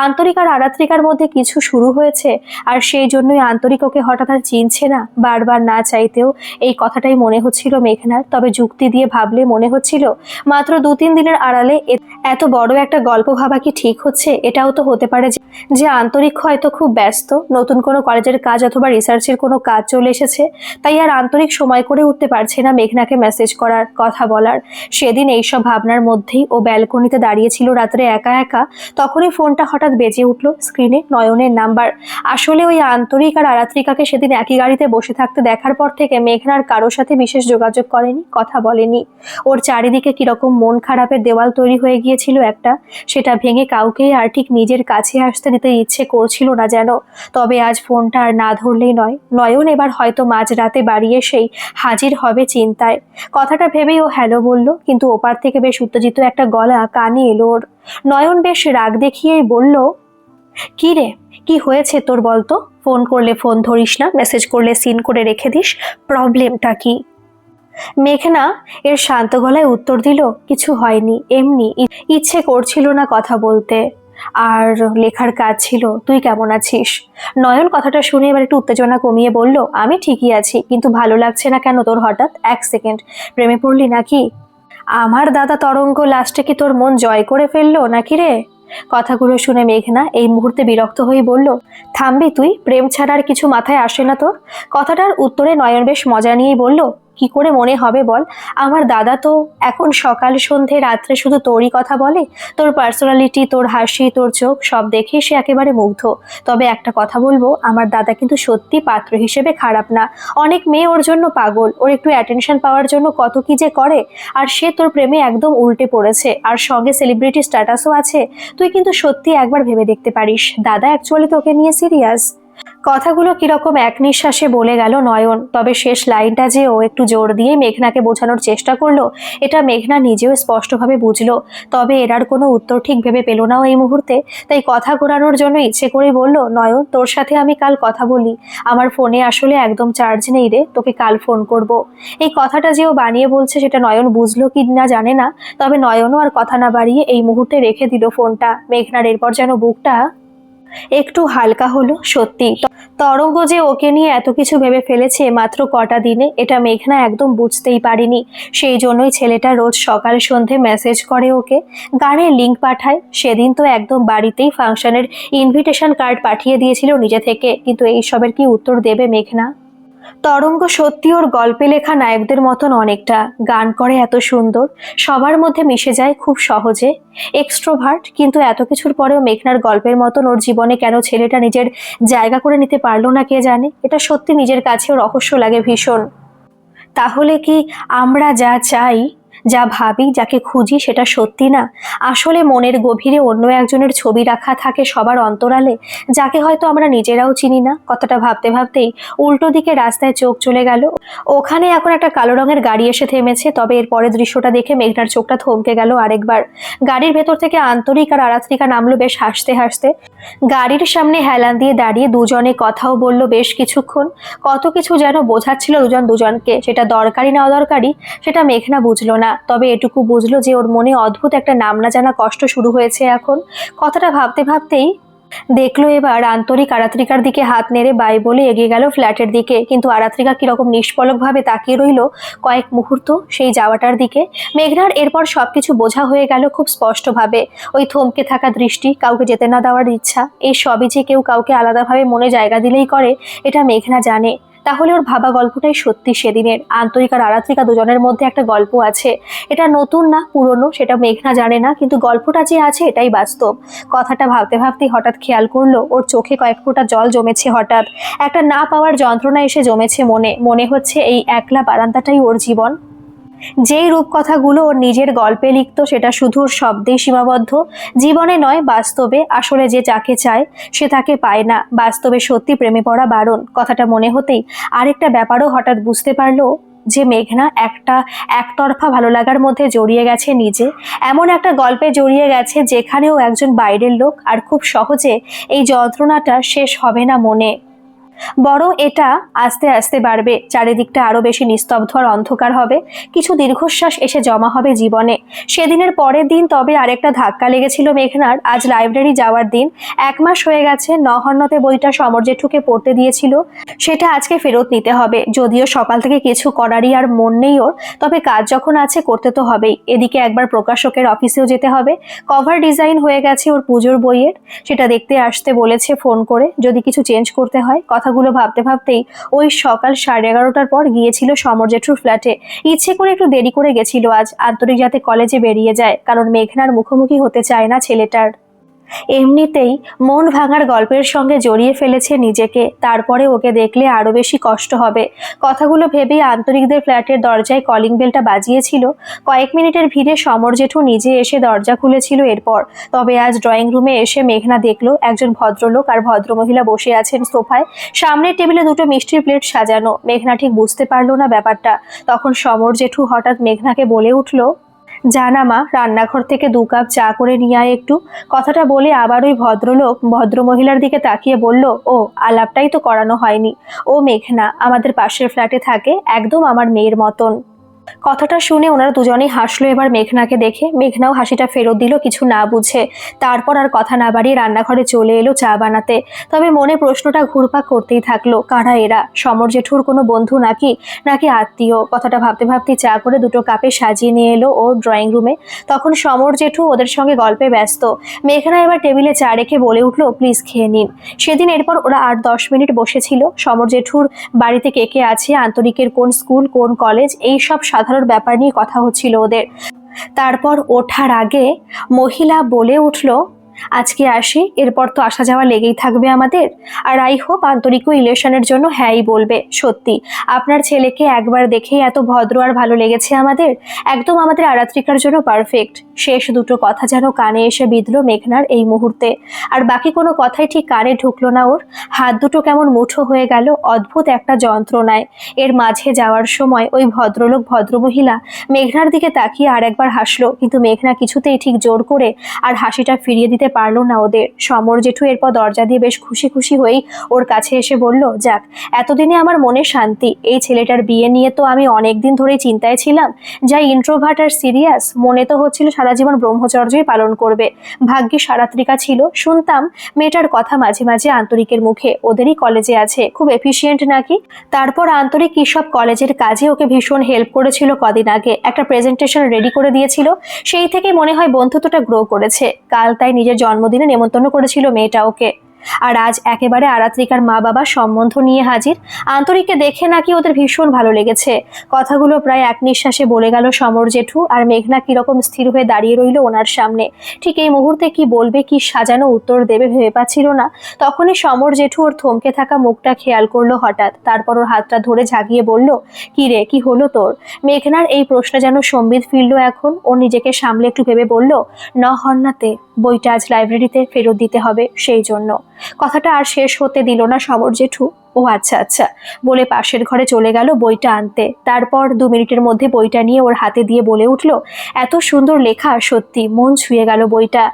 আন্তরিক আর আরাত্রিকার মধ্যে কিছু শুরু হয়েছে, আর সেই জন্যই আন্তরিক ওকে হঠাৎ আর চিনছে না। বারবার না চাইতেও এই কথাটাই মনে হচ্ছিল মেঘনার। তবে যুক্তি দিয়ে ভাবলে মনে হচ্ছিল মাত্র 2-3 দিনের আড়ালে এত বড় একটা গল্প ভাবা কি ঠিক হচ্ছে? এটাও তো হতে পারে যে আন্তরিক হয়তো খুব ব্যস্ত, নতুন কোনো কলেজের কাজ অথবা রিসার্চের কোনো কাজ চলে এসেছে, তাই আর আন্তরিক সময় করে উঠতে পারছে না মেঘনাকে মেসেজ করার, কথা বলার। সেদিন এইসব ভাবনার মধ্যেই ও ব্যালকনিতে দাঁড়িয়েছিল রাত্রে একা একা। তখনই ফোনটা হঠাৎ বেজে উঠলো। স্ক্রিনে নয়নের নাম্বার। আসলে ওই আন্তরিক আর আরাত্রিকাকে সেদিন একই গাড়িতে বসে থাকতে দেখার পর থেকে মেঘনার কারোর সাথে বিশেষ যোগাযোগ করেনি, কথা বলেনি। ওর চারিদিকে কিরকম মন খারাপের দেওয়াল তৈরি হয়ে গিয়েছিল একটা, সেটা ভেঙে কাউকেই আর ঠিক নিজের কাছে আসতে দিতে ইচ্ছে করছিল না যেন। তবে আজ ফোনটা আর না ধরলেই নয়। নয়ন এবার হয়তো মাঝরাতে বাড়ি এসেই হাজির হবে চিন্তায়। কথাটা ভেবেই ও হ্যালো বলল, কিন্তু ওপার থেকে বেশ উত্তেজিত একটা গলা কানে এলো ওর। নয়ন বেশ রাগ দেখিয়েই বলল, কি রে, কি হয়েছে তোর বলতো? ফোন করলে ফোন ধরিস না, মেসেজ করলে সিন করে রেখে দিস, প্রবলেমটা কি? মেঘনা এর শান্ত গলায় উত্তর দিল, কিছু হয়নি, এমনি ইচ্ছে করছিল না কথা বলতে, আর লেখার কাজ ছিল। তুই কেমন আছিস? নয়ন কথাটা শুনে এবার একটু উত্তেজনা কমিয়ে বলল, আমি ঠিকই আছি, কিন্তু ভালো লাগছে না কেন তোর হঠাৎ? 1 সেকেন্ড, প্রেমে পড়লি নাকি? আমার দাদা তরঙ্গ লাস্টে কি তোর মন জয় করে ফেললো নাকি রে? কথাগুলো শুনে মেঘনা এই মুহূর্তে বিরক্ত হয়ে বলল, থামবি তুই? প্রেম ছাড়া আর কিছু মাথায় আসে না তোর? কথাটার উত্তরে নয়ন বেশ মজা নিয়েই বলল, কি করে মনে হবে বল? আমার দাদা তো এখন সকাল সন্ধে রাত্রে শুধু তোরই কথা বলে। তোর পার্সোনালিটি, তোর হাসি, তোর চোখ সব দেখেই সে একেবারে মুগ্ধ। তবে একটা কথা বলবো, আমার দাদা কিন্তু সত্যি পাত্র হিসেবে খারাপ না। অনেক মেয়ে ওর জন্য পাগল, ওর একটু অ্যাটেনশন পাওয়ার জন্য কত কি যে করে। আর সে তোর প্রেমে একদম উল্টে পড়েছে, আর সঙ্গে সেলিব্রিটি স্ট্যাটাসও আছে। তুই কিন্তু সত্যি একবার ভেবে দেখতে পারিস, দাদা অ্যাকচুয়ালি তোকে নিয়ে সিরিয়াস। কথাগুলো কিরকম এক নিঃশ্বাসে বলে গেল নয়ন। তবে শেষ লাইনটা যে ও একটু জোর দিয়ে মেঘনাকে বোঝানোর চেষ্টা করলো, এটা মেঘনা নিজেও স্পষ্টভাবে বুঝলো। তবে এরার কোনো উত্তর ঠিক ভেবে পেল না এই মুহূর্তে। তাই কথা ঘোরানোর জন্য ইচ্ছে করে বলল, নয়ন, তোর সাথে আমি কাল কথা বলি। আমার ফোনে আসলে একদম চার্জ নেই রে, তোকে কাল ফোন করব। এই কথাটা যে ও বানিয়ে বলছে সেটা নয়ন বুঝলো কি না জানে না। তবে নয়নও আর কথা না বাড়িয়ে এই মুহূর্তে রেখে দিল ফোনটা। মেঘনার এরপর যেন বুকটা একটু হালকা হলো। সত্যি তরঙ্গ যে ওকে নিয়ে এত কিছু ভেবে ফেলেছে মাত্র কটা দিনে, এটা মেঘনা একদম বুঝতেই পারিনি। সেই জন্যই ছেলেটা রোজ সকাল সন্ধে মেসেজ করে ওকে, গানের লিঙ্ক পাঠায়। সেদিন তো একদম বাড়িতেই ফাংশনের ইনভিটেশন কার্ড পাঠিয়ে দিয়েছিল নিজে থেকে। কিন্তু এইসবের কি উত্তর দেবে মেঘনা? তরঙ্গ সত্যি ওর গল্পে লেখা নায়কদের মতন অনেকটা, গান করে এত সুন্দর, সবার মধ্যে মিশে যায় খুব সহজে, এক্সট্রোভার্ট। কিন্তু এত কিছুর পরেও মেঘনার গল্পের মতন ওর জীবনে কেন ছেলেটা নিজের জায়গা করে নিতে পারলো না কে জানে। এটা সত্যি নিজের কাছেও রহস্য লাগে ভীষণ। তাহলে কি আমরা যা চাই, যা ভাবি, যাকে খুঁজি সেটা সত্যি না? আসলে মনের গভীরে অন্য একজনের ছবি রাখা থাকে সবার অন্তরালে, যাকে হয়তো আমরা নিজেরাও চিনি না। কথাটা ভাবতে ভাবতেই উল্টো দিকে রাস্তায় চোখ চলে গেল। ওখানে এখন একটা কালো রঙের গাড়ি এসে থেমেছে। তবে এর পরের দৃশ্যটা দেখে মেঘনার চোখটা থমকে গেল আরেকবার। গাড়ির ভেতর থেকে আন্তরিক আর আরাত্রিকা নামলো বেশ হাসতে হাসতে। গাড়ির সামনে হেলান দিয়ে দাঁড়িয়ে দুজনে কথাও বলল বেশ কিছুক্ষণ। কত কিছু যেন বোঝাচ্ছিল দুজন দুজনকে, সেটা দরকারি না অদরকারি সেটা মেঘনা বুঝলো না। তবে এটুকু বুঝলো যে ওর মনে অদ্ভুত একটা নাম না জানা কষ্ট শুরু হয়েছে এখন। কথাটা ভাবতে ভাবতেই দেখলো এবার আন্তরিক আরাত্রিকার দিকে হাত নেড়ে বাই বলে এগিয়ে গেল ফ্ল্যাটের দিকে, কিন্তু আরাত্রিকা কিরকম নিষ্পলকভাবে তাকিয়ে রইল কয়েক মুহূর্ত সেই যাওয়াটার দিকে। মেঘনার এরপর সবকিছু বোঝা হয়ে গেল খুব স্পষ্টভাবে। ওই থমকে থাকা দৃষ্টি, কাউকে যেতে না দেওয়ার ইচ্ছা, এই সবই যে কেউ কাউকে আলাদাভাবে মনে জায়গা দিলেই করে, এটা মেঘনা জানে। তাহলে ওর ভাবা গল্পটাই সত্যি সেদিনের। আন্তরিক আর আরাত্রিকা দুজনের মধ্যে একটা গল্প আছে। এটা নতুন না পুরনো সেটা মেঘনা জানে না, কিন্তু গল্পটা যে আছে এটাই বাস্তব। কথাটা ভাবতে ভাবতেই হঠাৎ খেয়াল করলো ওর চোখে কয়েক ফোঁটা জল জমেছে। হঠাৎ একটা না পাওয়ার যন্ত্রণা এসে জমেছে মনে। মনে হচ্ছে এই একলা বারান্দাটাই ওর জীবন। যেই রূপকথাগুলো ওর নিজের গল্পে লিখত সেটা শুধু ওর শব্দেই সীমাবদ্ধ, জীবনে নয় বাস্তবে। আসলে যে যাকে চায় সে তাকে পায় না। বাস্তবে সত্যি প্রেমে পড়া বারণ। কথাটা মনে হতেই আরেকটা ব্যাপারও হঠাৎ বুঝতে পারলো, যে মেঘনা একটা একতরফা ভালো লাগার মধ্যে জড়িয়ে গেছে নিজে। এমন একটা গল্পে জড়িয়ে গেছে যেখানেও একজন বাইরের লোক, আর খুব সহজে এই যন্ত্রণাটা শেষ হবে না মনে, বরং এটা আস্তে আস্তে বাড়বে। চারিদিকটা আরো বেশি নিস্তব্ধ আর অন্ধকার হবে। কিছু দীর্ঘশ্বাস এসে জমা হবে জীবনে। সেদিনের পরের দিন তবে আরেকটা ধাক্কা লেগেছিল মেঘনার। আজ লাইব্রেরি যাওয়ার দিন। 1 মাস হয়ে গেছে নহন্নতে বইটা সমর জেঠুকে পড়তে দিয়েছিল, সেটা আজকে ফেরত নিতে হবে। যদিও সকাল থেকে কিছু করারই আর মন নেই ওর, তবে কাজ যখন আছে করতে তো হবেই। এদিকে একবার প্রকাশকের অফিসেও যেতে হবে। কভার ডিজাইন হয়ে গেছে ওর পুজোর বইয়ের, সেটা দেখতে আসতে বলেছে ফোন করে, যদি কিছু চেঞ্জ করতে হয়। কথাগুলো ভাবতে ভাবতেই ওই সকাল 11:30টার পর গিয়েছিল সমর জেঠুর ফ্ল্যাটে। ইচ্ছে করে একটু দেরি করে গেছিল আজ, আন্তরিক যাতে কলেজে বেরিয়ে যায়, কারণ মেঘনার মুখোমুখি হতে চায় না ছেলেটার। এমনিতেই মন ভাঙার গল্পের সঙ্গে জড়িয়ে ফেলেছে নিজেকে, তারপরে ওকে দেখলে আরো বেশি কষ্ট হবে। কথাগুলো ভেবেই আন্তরিকদের ফ্ল্যাটের দরজায় কলিং বেলটা বাজিয়েছিল। কয়েক মিনিটের ভিড়ে সমর জেঠু নিজে এসে দরজা খুলেছিল এরপর। তবে আজ ড্রয়িং রুমে এসে মেঘনা দেখলো একজন ভদ্রলোক আর ভদ্রমহিলা বসে আছেন সোফায়। সামনের টেবিলে দুটো মিষ্টির প্লেট সাজানো। মেঘনা ঠিক বুঝতে পারলো না ব্যাপারটা। তখন সমর জেঠু হঠাৎ মেঘনাকে বলে উঠল, জানা মা, রান্নাঘর থেকে 2 কাপ চা করে নিয়ে আয় একটু। কথাটা বলে আবার ওই ভদ্রলোক ভদ্রমহিলার দিকে তাকিয়ে বলল, ও আলাপটাই তো করানো হয়নি। ও মেঘনা, আমাদের পাশের ফ্ল্যাটে থাকে, একদম আমার মেয়ের মতন। কথাটা শুনে ওনারা দুজনেই হাসলো এবার মেঘনাকে দেখে। মেঘনাও হাসিটা ফেরত দিল কিছু না বুঝে। তারপর আর কথা না বাড়িয়ে রান্নাঘরে চলে এলো চা বানাতে। তবে মনে প্রশ্নটা ঘুরপাক করতেই থাকলো, কারা এরা? সমর জেঠুর কোনো বন্ধু নাকি, নাকি আত্মীয়? কথাটা ভাবতে ভাবতে চা করে 2 কাপে সাজিয়ে নিয়ে এলো ও ড্রয়িং রুমে। তখন সমর জেঠু ওদের সঙ্গে গল্পে ব্যস্ত। মেঘনা এবার টেবিলে চা রেখে বলে উঠলো, প্লিজ খেয়ে নিন। সেদিন এরপর ওরা 8-10 মিনিট বসেছিল। সমর জেঠুর বাড়িতে কে কে আছে, আন্তরিকের কোন স্কুল কোন কলেজ, এই সব সাধারণ ব্যাপার নিয়ে কথা হচ্ছিল ওদের। তারপর ওঠার আগে মহিলা বলে উঠল, আজকে আসি, এরপর তো আসা যাওয়া লেগেই থাকবে আমাদের। আর আই হোপ আন্তরিকও ইলেকশনের জন্য হ্যাঁই বলবে। সত্যি আপনার ছেলেকে একবার দেখেই এত ভদ্র আর ভালো লেগেছে আমাদের, একদম আমাদের আরাত্রিকার জন্য পারফেক্ট। শেষ 2 কথা যেন কানে এসে বিঁধল মেঘনার এই মুহূর্তে। আর বাকি কোনো কথাই ঠিক কানে ঢুকলো না ওর। হাত দুটো কেমন মুঠো হয়ে গেল অদ্ভুত একটা যন্ত্রণায়। এর মাঝে যাওয়ার সময় ওই ভদ্রলোক ভদ্রমহিলা মেঘনার দিকে তাকিয়ে আর একবার হাসলো, কিন্তু মেঘনা কিছুতেই ঠিক জোর করে আর হাসিটা ফিরিয়ে দিতে পারলো না ওদের। সমর জেঠু এরপর দরজা দিয়ে বেশ খুশি খুশি হয়েই ওর কাছে এসে বলল, যাক, এতদিনে আমার মনে শান্তি। এই ছেলেটার বিয়ে নিয়ে তো আমি অনেকদিন ধরেই চিন্তায় ছিলাম। যা ইন্ট্রোভার্ট আর সিরিয়াস, মনে তো হচ্ছিল সারা জীবন ব্রহ্মচর্যই পালন করবে। ভাগ্যে সারাত্রিকা ছিল। শুনতাম মেয়েটার কথা মাঝে মাঝে আন্তরিকের মুখে, ওদেরই কলেজে আছে, খুব এফিশিয়েন্ট নাকি। তারপর আন্তরিক কি সব কলেজের কাজে ওকে ভীষণ হেল্প করেছিল কদিন আগে, একটা প্রেজেন্টেশন রেডি করে দিয়েছিল। সেই থেকে মনে হয় বন্ধুত্বটা গ্রো করেছে। কাল তাই নিজের জন্মদিনে নেমন্তন্ন করেছিল মেয়েটা ওকে। আর আজ একেবারে আরাত্রিকার মা বাবা সম্বন্ধ নিয়ে হাজির। আন্তরিককে দেখে নাকি ওদের ভীষণ ভালো লেগেছে। কথাগুলো প্রায় এক নিঃশ্বাসে বলে গেল সমর জেঠু। আর মেঘনা কিরকম স্থির হয়ে দাঁড়িয়ে রইল ওনার সামনে। ঠিক এই মুহূর্তে কি বলবে, কি সাজানো উত্তর দেবে ভেবে পাচ্ছিল না। তখনই সমর জেঠু ওর থমকে থাকা মুখটা খেয়াল করলো হঠাৎ। তারপর ওর হাতটা ধরে ঝাঁকিয়ে বলল, কি রে, কি হলো তোর? মেঘনার এই প্রশ্নে যেন সম্বিত ফিরল এখন। ও নিজেকে সামলে একটু ভেবে বলল, নহন্নাতে বইটা আজ লাইব্রেরিতে ফেরত দিতে হবে, সেই জন্য। কথাটা আর শেষ হতে দিল না সমর জেঠু। ও আচ্ছা আচ্ছা বলে পাশের ঘরে চলে গেল বইটা আনতে। তারপর 2 মিনিটের মধ্যে বইটা নিয়ে ওর হাতে দিয়ে বলে উঠল, এত সুন্দর লেখা, সত্যি মন ছুঁয়ে গেল বইটা।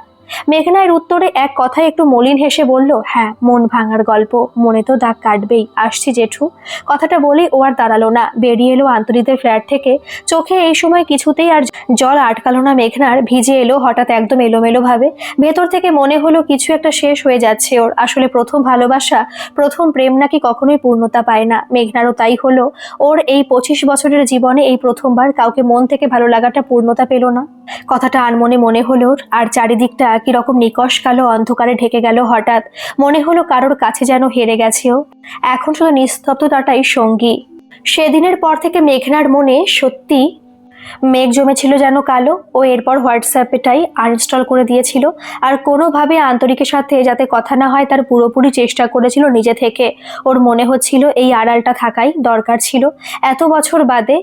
মেঘনার উত্তরে এক কথায় একটু মলিন হেসে বলল, হ্যাঁ, মন ভাঙার গল্প, মনে তো দাগ কাটবেই, আসছি জেঠু। কথাটা বলেই ও আর দাঁড়ালো না, বেরিয়ে এলো আন্তরিকদের ফ্ল্যাট থেকে। চোখে এই সময় কিছুতেই আর জল আটকালো না মেঘনার, ভিজে এলো হঠাৎ একদম এলোমেলো ভাবে। ভেতর থেকে মনে হলো কিছু একটা শেষ হয়ে যাচ্ছে ওর। আসলে প্রথম ভালোবাসা, প্রথম প্রেম নাকি কখনোই পূর্ণতা পায় না। মেঘনারও তাই হলো। ওর এই 25 বছরের জীবনে এই প্রথমবার কাউকে মন থেকে ভালো লাগাটা পূর্ণতা পেল না। কথাটা আনমনে মনে হলো ওর। আর চারিদিকটা কিরকম নিকশ কালো অন্ধকারে ঢেকে গেল হঠাৎ। মনে হলো কারোর কাছে যেন হেরে গেছে ও। এখন শুধু নিস্তব্ধতাটাই সঙ্গী। সেদিনের পর থেকে মেঘনার মনে সত্যি মেঘ জমেছিল যেন কালো। ও এরপর হোয়াটসঅ্যাপটাই আনইনস্টল করে দিয়েছিল। আর কোনোভাবে আন্তরিকের সাথে যাতে কথা না হয় তার পুরোপুরি চেষ্টা করেছিল নিজে থেকে। ওর মনে হচ্ছিল এই আড়ালটা থাকাই দরকার ছিল। এত বছর বাদে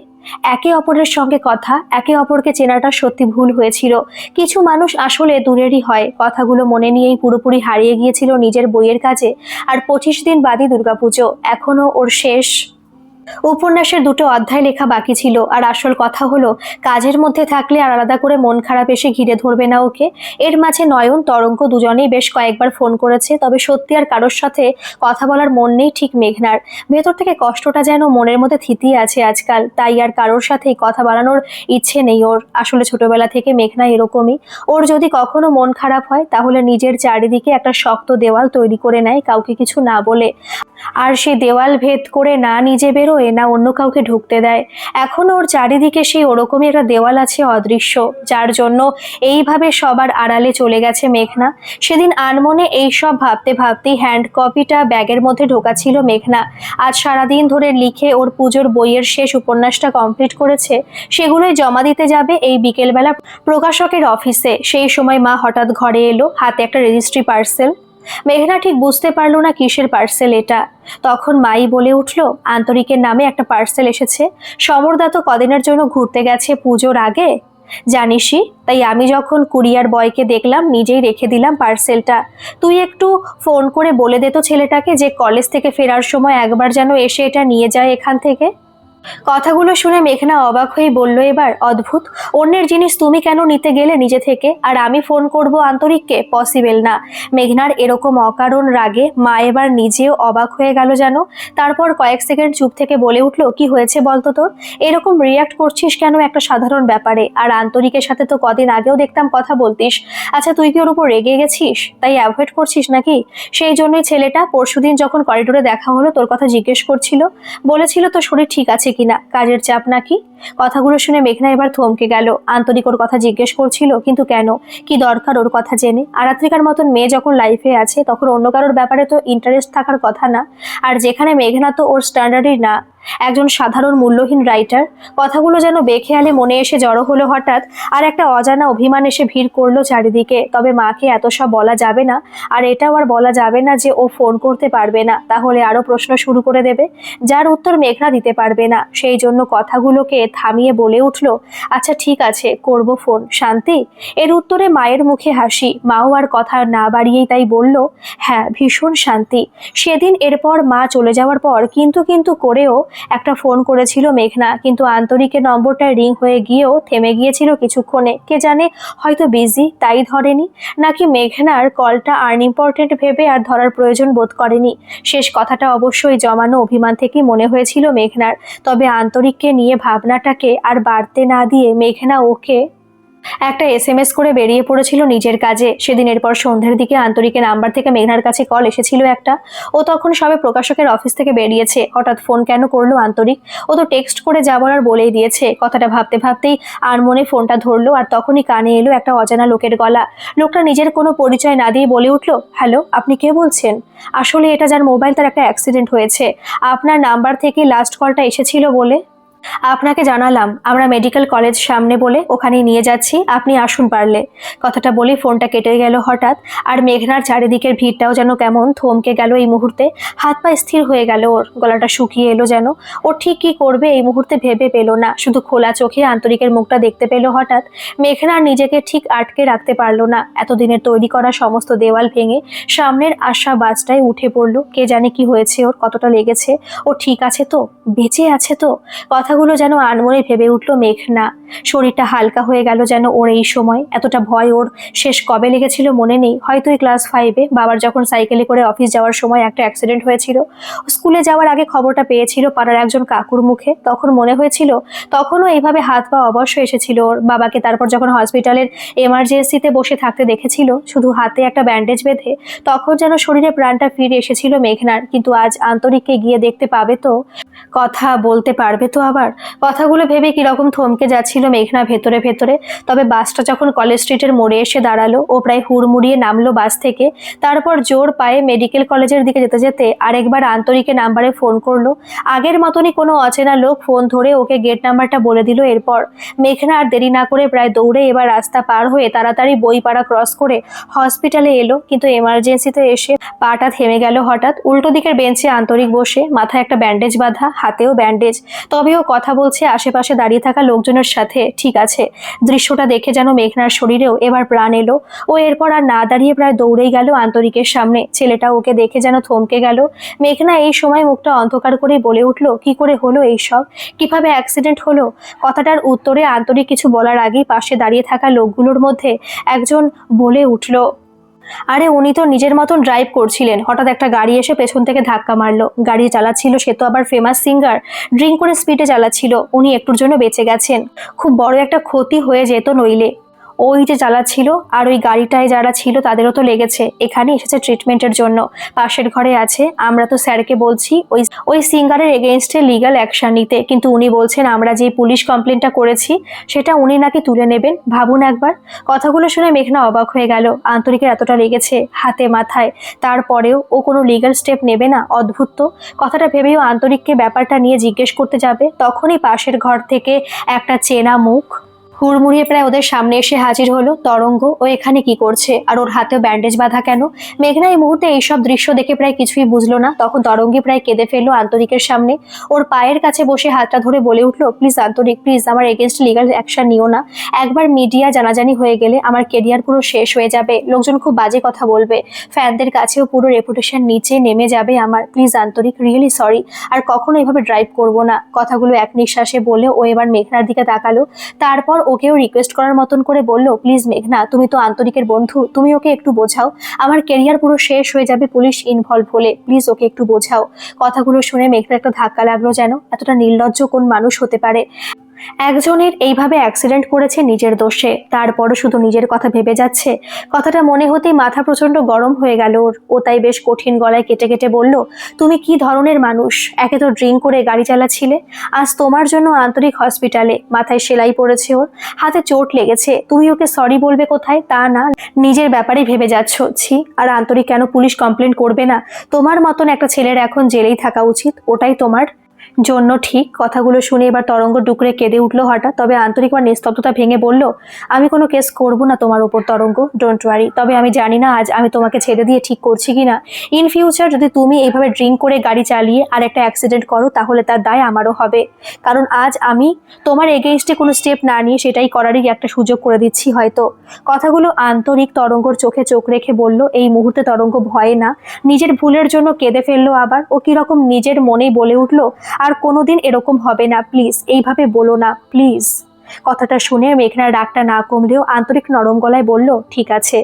একে অপরের সঙ্গে কথা, একে অপরকে চেনাটা সত্যি ভুল হয়েছিল। কিছু মানুষ আসলে দূরেরই হয়। কথাগুলো মনে নিয়েই পুরোপুরি হারিয়ে গিয়েছিল নিজের বইয়ের কাজে। আর 25 দিন বাদই দুর্গাপুজো, এখনো ওর শেষ উপন্যাসের 2টো অধ্যায় লেখা বাকি ছিল। আর আসল কথা হলো, কাজের মধ্যে থাকলে আর আলাদা করে মন খারাপ এসে ঘিরে ধরবে না ওকে। এর মাঝে নয়ন তরঙ্গ দুজনেই বেশ কয়েকবার ফোন করেছে, তবে সত্যি আর কারোর সাথে কথা বলার মন নেই ঠিক মেঘনার। ভেতর থেকে কষ্টটা যেন মনের মধ্যে থিতিয়ে আছে আজকাল, তাই আর কারোর সাথেই কথা বাড়ানোর ইচ্ছে নেই ওর। আসলে ছোটবেলা থেকে মেঘনা এরকমই। ওর যদি কখনো মন খারাপ হয় তাহলে নিজের চারিদিকে একটা শক্ত দেওয়াল তৈরি করে নেয় কাউকে কিছু না বলে। আর সে দেওয়াল ভেদ করে না নিজে বেরোয় না অন্য কাউকে ঢুকতে দেয়। এখন ওর চারিদিকে সেই ওরকমই একটা দেওয়াল আছে অদৃশ্য, যার জন্য এইভাবে সবার আড়ালে চলে গেছে মেঘনা। সেদিন আনমনে এইসব ভাবতে ভাবতেই হ্যান্ড কপিটা ব্যাগের মধ্যে ঢোকাচ্ছিল মেঘনা। আজ সারাদিন ধরে লিখে ওর পুজোর বইয়ের শেষ উপন্যাসটা কমপ্লিট করেছে, সেগুলোই জমা দিতে যাবে এই বিকেলবেলা প্রকাশকের অফিসে। সেই সময় মা হঠাৎ ঘরে এলো, হাতে একটা রেজিস্ট্রি পার্সেল। মেঘনা ঠিক বুঝতে পারলো না কিসের পার্সেল এটা। তখন মাই বলে উঠলো, আন্তরিকের নামে একটা পার্সেল এসেছে। সমরদা তো কদিনের জন্য ঘুরতে গেছে পুজোর আগে, জানিসই। তাই আমি যখন কুরিয়ার বয়কে দেখলাম নিজেই রেখে দিলাম পার্সেলটা। তুই একটু ফোন করে বলে দে তো ছেলেটাকে যে কলেজ থেকে ফেরার সময় একবার যেন এসে এটা নিয়ে যায় এখান থেকে। কথাগুলো শুনে মেঘনা অবাক হয়ে বলল, এবার অদ্ভুত, অন্যের জিনিস তুমি কেন নিতে গেলে নিজে থেকে, আর আমি ফোন করব আন্তরিককে? পসিবল না। মেঘনার এরকম অকারণ রাগে মা এবার নিজেও অবাক হয়ে গেল যেন। তারপর কয়েক সেকেন্ড চুপ থেকে বলে উঠলো, কি হয়েছে বলতো তোর? এরকম রিয়াক্ট করছিস কেন একটা সাধারণ ব্যাপারে? আর আন্তরিকের সাথে তো কদিন আগেও দেখতাম কথা বলতিস। আচ্ছা, তুই কি ওর উপর রেগে গেছিস তাই অ্যাভয়েড করছিস নাকি? সেই জন্যই ছেলেটা পরশুদিন যখন করিডোরে দেখা হলো তোর কথা জিজ্ঞেস করছিল, বলেছিল তোর শরীর ঠিক আছে কিনা, কাজের চাপ নাকি? কথাগুলো শুনে মেঘনা এবার থমকে গেল। আন্তরিক ওর কথা জিজ্ঞেস করছিল, কিন্তু কেন? কি দরকার ওর কথা জেনে? আরাত্রিকার মতন মেয়ে যখন লাইফে আছে তখন অন্য কারোর ব্যাপারে তো ইন্টারেস্ট থাকার কথা না? আর যেখানে মেঘনা তো ওর স্ট্যান্ডার্ডই না, একজন সাধারণ মূল্যহীন রাইটার। কথাগুলো যেন বেখেয়ালে মনে এসে জড়ো হলো হঠাৎ। আর একটা অজানা অভিমান এসে ভিড় করলো চারিদিকে। তবে মাকে এত সব বলা যাবে না, আর এটাও আর বলা যাবে না যে ও ফোন করতে পারবে না, তাহলে আরো প্রশ্ন শুরু করে দেবে যার উত্তর মেঘনা দিতে পারবে না। সেই জন্য কথাগুলোকে থামিয়ে বলে উঠলো, আচ্ছা ঠিক আছে, করব ফোন। শান্তি? এর উত্তরে মায়ের মুখে হাসি। মাও আর কথা না বাড়িয়েই তাই বলল, হ্যাঁ, ভীষণ শান্তি। সেদিন এরপর মা চলে যাওয়ার পর কিন্তু কিন্তু করেও একটা ফোন করেছিল মেঘনা, কিন্তু আন্তরিকের নম্বরটা রিং হয়ে গিয়েও থেমে গিয়েছিল কিছুক্ষণে। কে জানে, হয়তো বিজি তাই ধরেনি, নাকি মেঘনার কলটা আনইম্পর্টেন্ট ভেবে আর ধরার প্রয়োজন বোধ করেনি। শেষ কথাটা অবশ্যই জমানো অভিমান থেকেই মনে হয়েছিল মেঘনার। তবে আন্তরিককে নিয়ে ভাবনাটাকে আর বাড়তে না দিয়ে মেঘনা ওকে একটা এসএমএস করে বেরিয়ে পড়েছিল নিজের কাজে। সেদিন এরপর সন্ধ্যের দিকে আন্তরিকের নাম্বার থেকে মেঘনার কাছে কল এসেছিল একটা। ও তখন সবে প্রকাশকের অফিস থেকে বেরিয়েছে। হঠাৎ ফোন কেন করলো আন্তরিক? ও তো টেক্সট করে যা বলার বলেই দিয়েছে। কথাটা ভাবতে ভাবতেই আনমনে ফোনটা ধরলো, আর তখনই কানে এলো একটা অজানা লোকের গলা। লোকটা নিজের কোনো পরিচয় না দিয়ে বলে উঠলো, হ্যালো, আপনি কে বলছেন? আসলে এটা যার মোবাইল তার একটা অ্যাক্সিডেন্ট হয়েছে। আপনার নাম্বার থেকে লাস্ট কলটা এসেছিল বলে আপনাকে জানালাম। আমরা মেডিকেল কলেজ সামনে বলে ওখানেই নিয়ে যাচ্ছি, আপনি আসুন পারলে। কথাটা বলে ফোনটা কেটে গেল হঠাৎ। আর মেঘনার চারিদিকের ভিড়টাও যেন কেমন থমকে গেল এই মুহূর্তে। হাত পা স্থির হয়ে গেল ওর, গলাটা শুকিয়ে এলো যেন। ও ঠিক কি করবে এই মুহূর্তে ভেবে পেল না। শুধু খোলা চোখে আন্তরিকের মুখটা দেখতে পেল হঠাৎ। মেঘনার নিজেকে ঠিক আটকে রাখতে পারলো না। এতদিনের তৈরি করা সমস্ত দেওয়াল ভেঙে সামনের আশা বাজটায় উঠে পড়লো। কে জানে কি হয়েছে ওর, কতটা লেগেছে, ও ঠিক আছে তো, বেঁচে আছে তো? কথা কথাগুলো যেন আনমনে ভেবে উঠল মেঘনা। শরীরটা হালকা হয়ে গেল যেন ওর এই সময়। এতটা ভয় ওর শেষ কবে লেগেছিল মনে নেই, হয়তো এই ক্লাস 5-এ বাবার যখন সাইকেলে করে অফিস যাওয়ার সময় একটা অ্যাক্সিডেন্ট হয়েছিল। স্কুলে যাওয়ার আগে খবরটা পেয়েছিল পাড়ার একজন কাকুর মুখে। তখন মনে হয়েছিল তখনও এইভাবে হাত পা অবশ্য এসেছিল ওর। বাবাকে তারপর যখন হসপিটালের এমার্জেন্সিতে বসে থাকতে দেখেছিল শুধু হাতে একটা ব্যান্ডেজ বেঁধে, তখন যেন শরীরে প্রাণটা ফিরে এসেছিল মেঘনার। কিন্তু আজ আন্তরিককে গিয়ে দেখতে পাবে তো, কথা বলতে পারবে তো আবার। কথাগুলো ভেবে কিরকম থমকে যাচ্ছিল মেঘনা ভেতরে ভেতরে। তবে বাসটা যখন কলেজ স্ট্রিটের মোড়ে এসে দাঁড়ালো, ও প্রায় হুড়মুড়িয়ে নামলো বাস থেকে। তারপর জোর পায়ে মেডিকেল কলেজের দিকে যেতে যেতে আরেকবার আন্তরিকের নাম্বারে ফোন করলো। আগের মতনই কোনো অচেনা লোক ফোন ধরে ওকে গেট নাম্বারটা বলে দিল। এরপর মেঘনা আর দেরি না করে প্রায় দৌড়ে এবার রাস্তা পার হয়ে তাড়াতাড়ি বইপাড়া ক্রস করে হসপিটালে এলো। কিন্তু এমার্জেন্সিতে এসে পাটা থেমে গেল হঠাৎ। উল্টো দিকের বেঞ্চে আন্তরিক বসে, মাথায় একটা ব্যান্ডেজ বাঁধা, হাতেও ব্যান্ডেজ। তবে ও কথা বলছে আশেপাশে দাঁড়িয়ে থাকা লোকজনের সাথে। ঠিক আছে, দৃশ্যটা দেখে যেন মেঘনার শরীরেও এবার প্রাণ এলো। ও এরপর আর না দাঁড়িয়ে প্রায় দৌড়েই গেল আন্তরিকের সামনে। ছেলেটা ওকে দেখে যেন থমকে গেল। মেঘনা এই সময় মুখটা অন্ধকার করেই বলে উঠল, কি করে হলো এইসব, কিভাবে অ্যাক্সিডেন্ট হলো? কথাটার উত্তরে আন্তরিক কিছু বলার আগেই পাশে দাঁড়িয়ে থাকা লোকগুলোর মধ্যে একজন বলে উঠল, আরে উনি তো নিজের মতন ড্রাইভ করছিলেন, হঠাৎ একটা গাড়ি এসে পেছন থেকে ধাক্কা মারলো। গাড়ি চালাচ্ছিল সে তো আবার ফেমাস সিঙ্গার, ড্রিঙ্ক করে স্পিডে চালাচ্ছিল। উনি একটুর জন্য বেঁচে গেছেন, খুব বড় একটা ক্ষতি হয়ে যেত নইলে। ওই যে চালাচ্ছিল আর ওই গাড়িটায় যারা ছিল তাদেরও তো লেগেছে, এখানে এসেছে ট্রিটমেন্টের জন্য, পাশের ঘরে আছে। আমরা তো স্যারকে বলছি ওই সিঙ্গারের এগেইনস্টে লিগ্যাল অ্যাকশন নিতে, কিন্তু উনি বলছেন আমরা যে পুলিশ কমপ্লেনটা করেছি সেটা উনি নাকি তুলে নেবেন। ভাবুন একবার। কথাগুলো শুনে মেঘনা অবাক হয়ে গেল। আন্তরিকের এতটা লেগেছে হাতে মাথায়, তারপরেও ও কোনো লিগ্যাল স্টেপ নেবে না? অদ্ভুত তো। কথাটা ভেবেও আন্তরিককে ব্যাপারটা নিয়ে জিজ্ঞেস করতে যাবে, তখনই পাশের ঘর থেকে একটা চেনা মুখ হুড়মুড়িয়ে প্রায় ওদের সামনে এসে হাজির হলো। তরঙ্গ, ও এখানে কি করছে? আর ওর হাতেও ব্যান্ডেজ বাঁধা কেন? মেঘনা এই মুহূর্তে এইসব দৃশ্য দেখে প্রায় কিছুই বুঝলো না। তখন তরঙ্গী প্রায় কেঁদে ফেললো আন্তরিকের সামনে। ওর পায়ের কাছে বসে হাতটা ধরে বলে উঠলো, প্লিজ আন্তরিক, প্লিজ আমার এগেনস্ট লিগাল অ্যাকশন নিও না। একবার মিডিয়া জানাজানি হয়ে গেলে আমার কেরিয়ার পুরো শেষ হয়ে যাবে, লোকজন খুব বাজে কথা বলবে, ফ্যানদের কাছেও পুরো রেপুটেশন নিচে নেমে যাবে আমার। প্লিজ আন্তরিক, রিয়েলি সরি, আর কখনো এভাবে ড্রাইভ করবো না। কথাগুলো এক নিঃশ্বাসে বলে ও এবার মেঘনার দিকে তাকালো। তারপর ওকেও রিকোয়েস্ট করার মতন করে বলল, প্লিজ মেঘনা, তুমি তো আন্তরিকের বন্ধু, তুমি ওকে একটু বোঝাও, আমার ক্যারিয়ার পুরো শেষ হয়ে যাবে পুলিশ ইনভলভ হলে, প্লিজ ওকে একটু বোঝাও। কথাগুলো শুনে মেঘনার একটা ধাক্কা লাগলো যেন। এতটা নির্লজ্জ কোন মানুষ হতে পারে? একজনের এইভাবে অ্যাক্সিডেন্ট করেছে নিজের দোষে, তারপরও শুধু নিজের কথা ভেবে যাচ্ছে। কথাটা মনে হতেই মাথা প্রচন্ড গরম হয়ে গেল ওর। ও তাই বেশ কঠিন গলায় কেটে কেটে বলল, তুমি কি ধরনের মানুষ? একে তো ড্রিঙ্ক করে গাড়ি চালাচ্ছিলে, আজ তোমার জন্য আন্তরিক হসপিটালে, মাথায় সেলাই পড়েছে ওর, হাতে চোট লেগেছে, তুমি ওকে সরি বলবে কোথায়? তা না, নিজের ব্যাপারেই ভেবে যাচ্ছ। ছি। আর আন্তরিক কেন পুলিশ কমপ্লেন করবে না? তোমার মতন একটা ছেলের এখন জেলেই থাকা উচিত, ওটাই তোমার জন্য ঠিক। কথাগুলো শুনে এবার তরঙ্গ ডুকরে কেঁদে উঠলো হঠাৎ। তবে আন্তরিক আর নিস্তব্ধতা ভেঙে বলল, আমি কোনো কেস করব না তোমার উপর তরঙ্গ, ডোন্ট ওয়ারি। তবে আমি জানি না আজ আমি তোমাকে ছেড়ে দিয়ে ঠিক করছি কিনা। ইন ফিউচার যদি তুমি এইভাবে ড্রিঙ্ক করে গাড়ি চালিয়ে আর একটা অ্যাক্সিডেন্ট করো, তাহলে তার দায় আমারও হবে। কারণ আজ আমি তোমার এগেইনস্টে কোনো স্টেপ না নিয়ে সেটাই করারই একটা সুযোগ করে দিচ্ছি হয়তো। কথাগুলো আন্তরিক তরঙ্গর চোখে চোখ রেখে বলল। এই মুহূর্তে তরঙ্গ ভয়ে না, নিজের ভুলের জন্য কেঁদে ফেললো আবার। ও কিরকম নিজের মনেই বলে উঠলো, আর কোনোদিন এরকম হবে না, প্লিজ এইভাবে বলো না, প্লিজ। কথাটা শুনে মেঘনার রাগটা না কমলেও আন্তরিক নরম গলায় বলল, ঠিক আছে,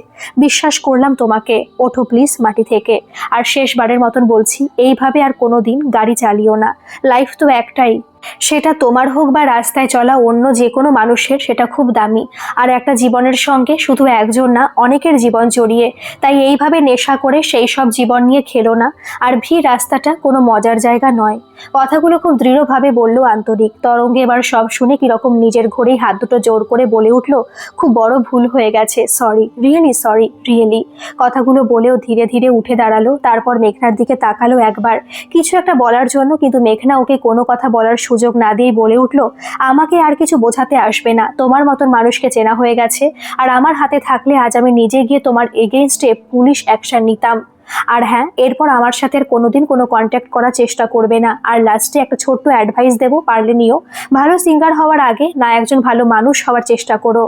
বিশ্বাস করলাম তোমাকে, ওঠো প্লিজ মাটি থেকে। আর শেষবারের মতন বলছি, এইভাবে আর কোনোদিন গাড়ি চালিও না। লাইফ তো একটাই, সেটা তোমার হোক বা রাস্তায় চলা অন্য যে কোনো মানুষের, সেটা খুব দামি। আর একটা জীবনের সঙ্গে শুধু একজন না, অনেকের জীবন জড়িয়ে। তাই এইভাবে নেশা করে সেই সব জীবন নিয়ে খেলো না। আর রাস্তাটা কোনো মজার জায়গা নয়। কথাগুলো খুব দৃঢ়ভাবে বলল আন্তরিক। তরঙ্গে এবার সব শুনে কিরকম নিজের ঘরেই হাত দুটো জোর করে বলে উঠল, খুব বড় ভুল হয়ে গেছে, সরি, রিয়েলি সরি, রিয়েলি। কথাগুলো বলেও ধীরে ধীরে উঠে দাঁড়ালো। তারপর মেঘনার দিকে তাকালো একবার কিছু একটা বলার জন্য, কিন্তু মেঘনা ওকে কোনো কথা বলার সুযোগ না দিয়েই বলে উঠল, আমাকে আর কিছু বোঝাতে আসবে না, তোমার মতন মানুষকে চেনা হয়ে গেছে। আর আমার হাতে থাকলে আজ আমি নিজে গিয়ে তোমার এগেইনস্টে পুলিশ অ্যাকশন নিতাম। আর হ্যাঁ, এরপর আমার সাথে আর কোনোদিন কোনো কন্ট্যাক্ট করার চেষ্টা করবে না। আর লাস্টে একটা ছোট্ট অ্যাডভাইস দেবো, পারলে নিও, ভালো সিঙ্গার হওয়ার আগে না একজন ভালো মানুষ হওয়ার চেষ্টা করো,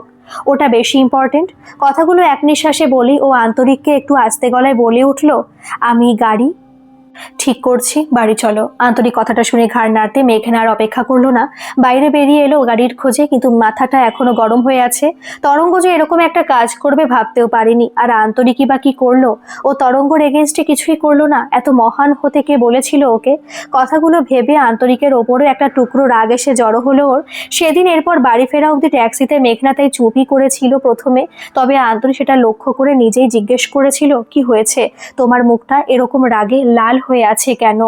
ওটা বেশি ইম্পর্টেন্ট। কথাগুলো এক নিঃশ্বাসে বলি ও আন্তরিককে একটু আস্তে গলায় বলে উঠল, আমি গাড়ি ঠিক করছি, বাড়ি চলো। আন্তরিক কথাটা শুনে ঘাড় নাড়তে মেঘনা আর অপেক্ষা করলো না, বাইরে বেরিয়ে এলো গাড়ির খোঁজে। কিন্তু মাথাটা এখনো গরম হয়ে আছে। তরঙ্গ যে এরকম একটা কাজ করবে ভাবতেও পারিনি। আর আন্তরিকই বা কি করলো? ও তরঙ্গর এগেনস্টে কিছুই করলো না। এত মহান হতে কে বলেছিল ওকে? কথাগুলো ভেবে আন্তরিকের ওপরে একটা টুকরো রাগ এসে জড়ো হলো ওর। সেদিন এরপর বাড়ি ফেরা অবধি ট্যাক্সিতে মেঘনা তাই চুপই করেছিল প্রথমে। তবে আন্তরিক সেটা লক্ষ্য করে নিজেই জিজ্ঞেস করেছিল, কি হয়েছে, তোমার মুখটা এরকম রাগে লাল হয়ে আছে কেন?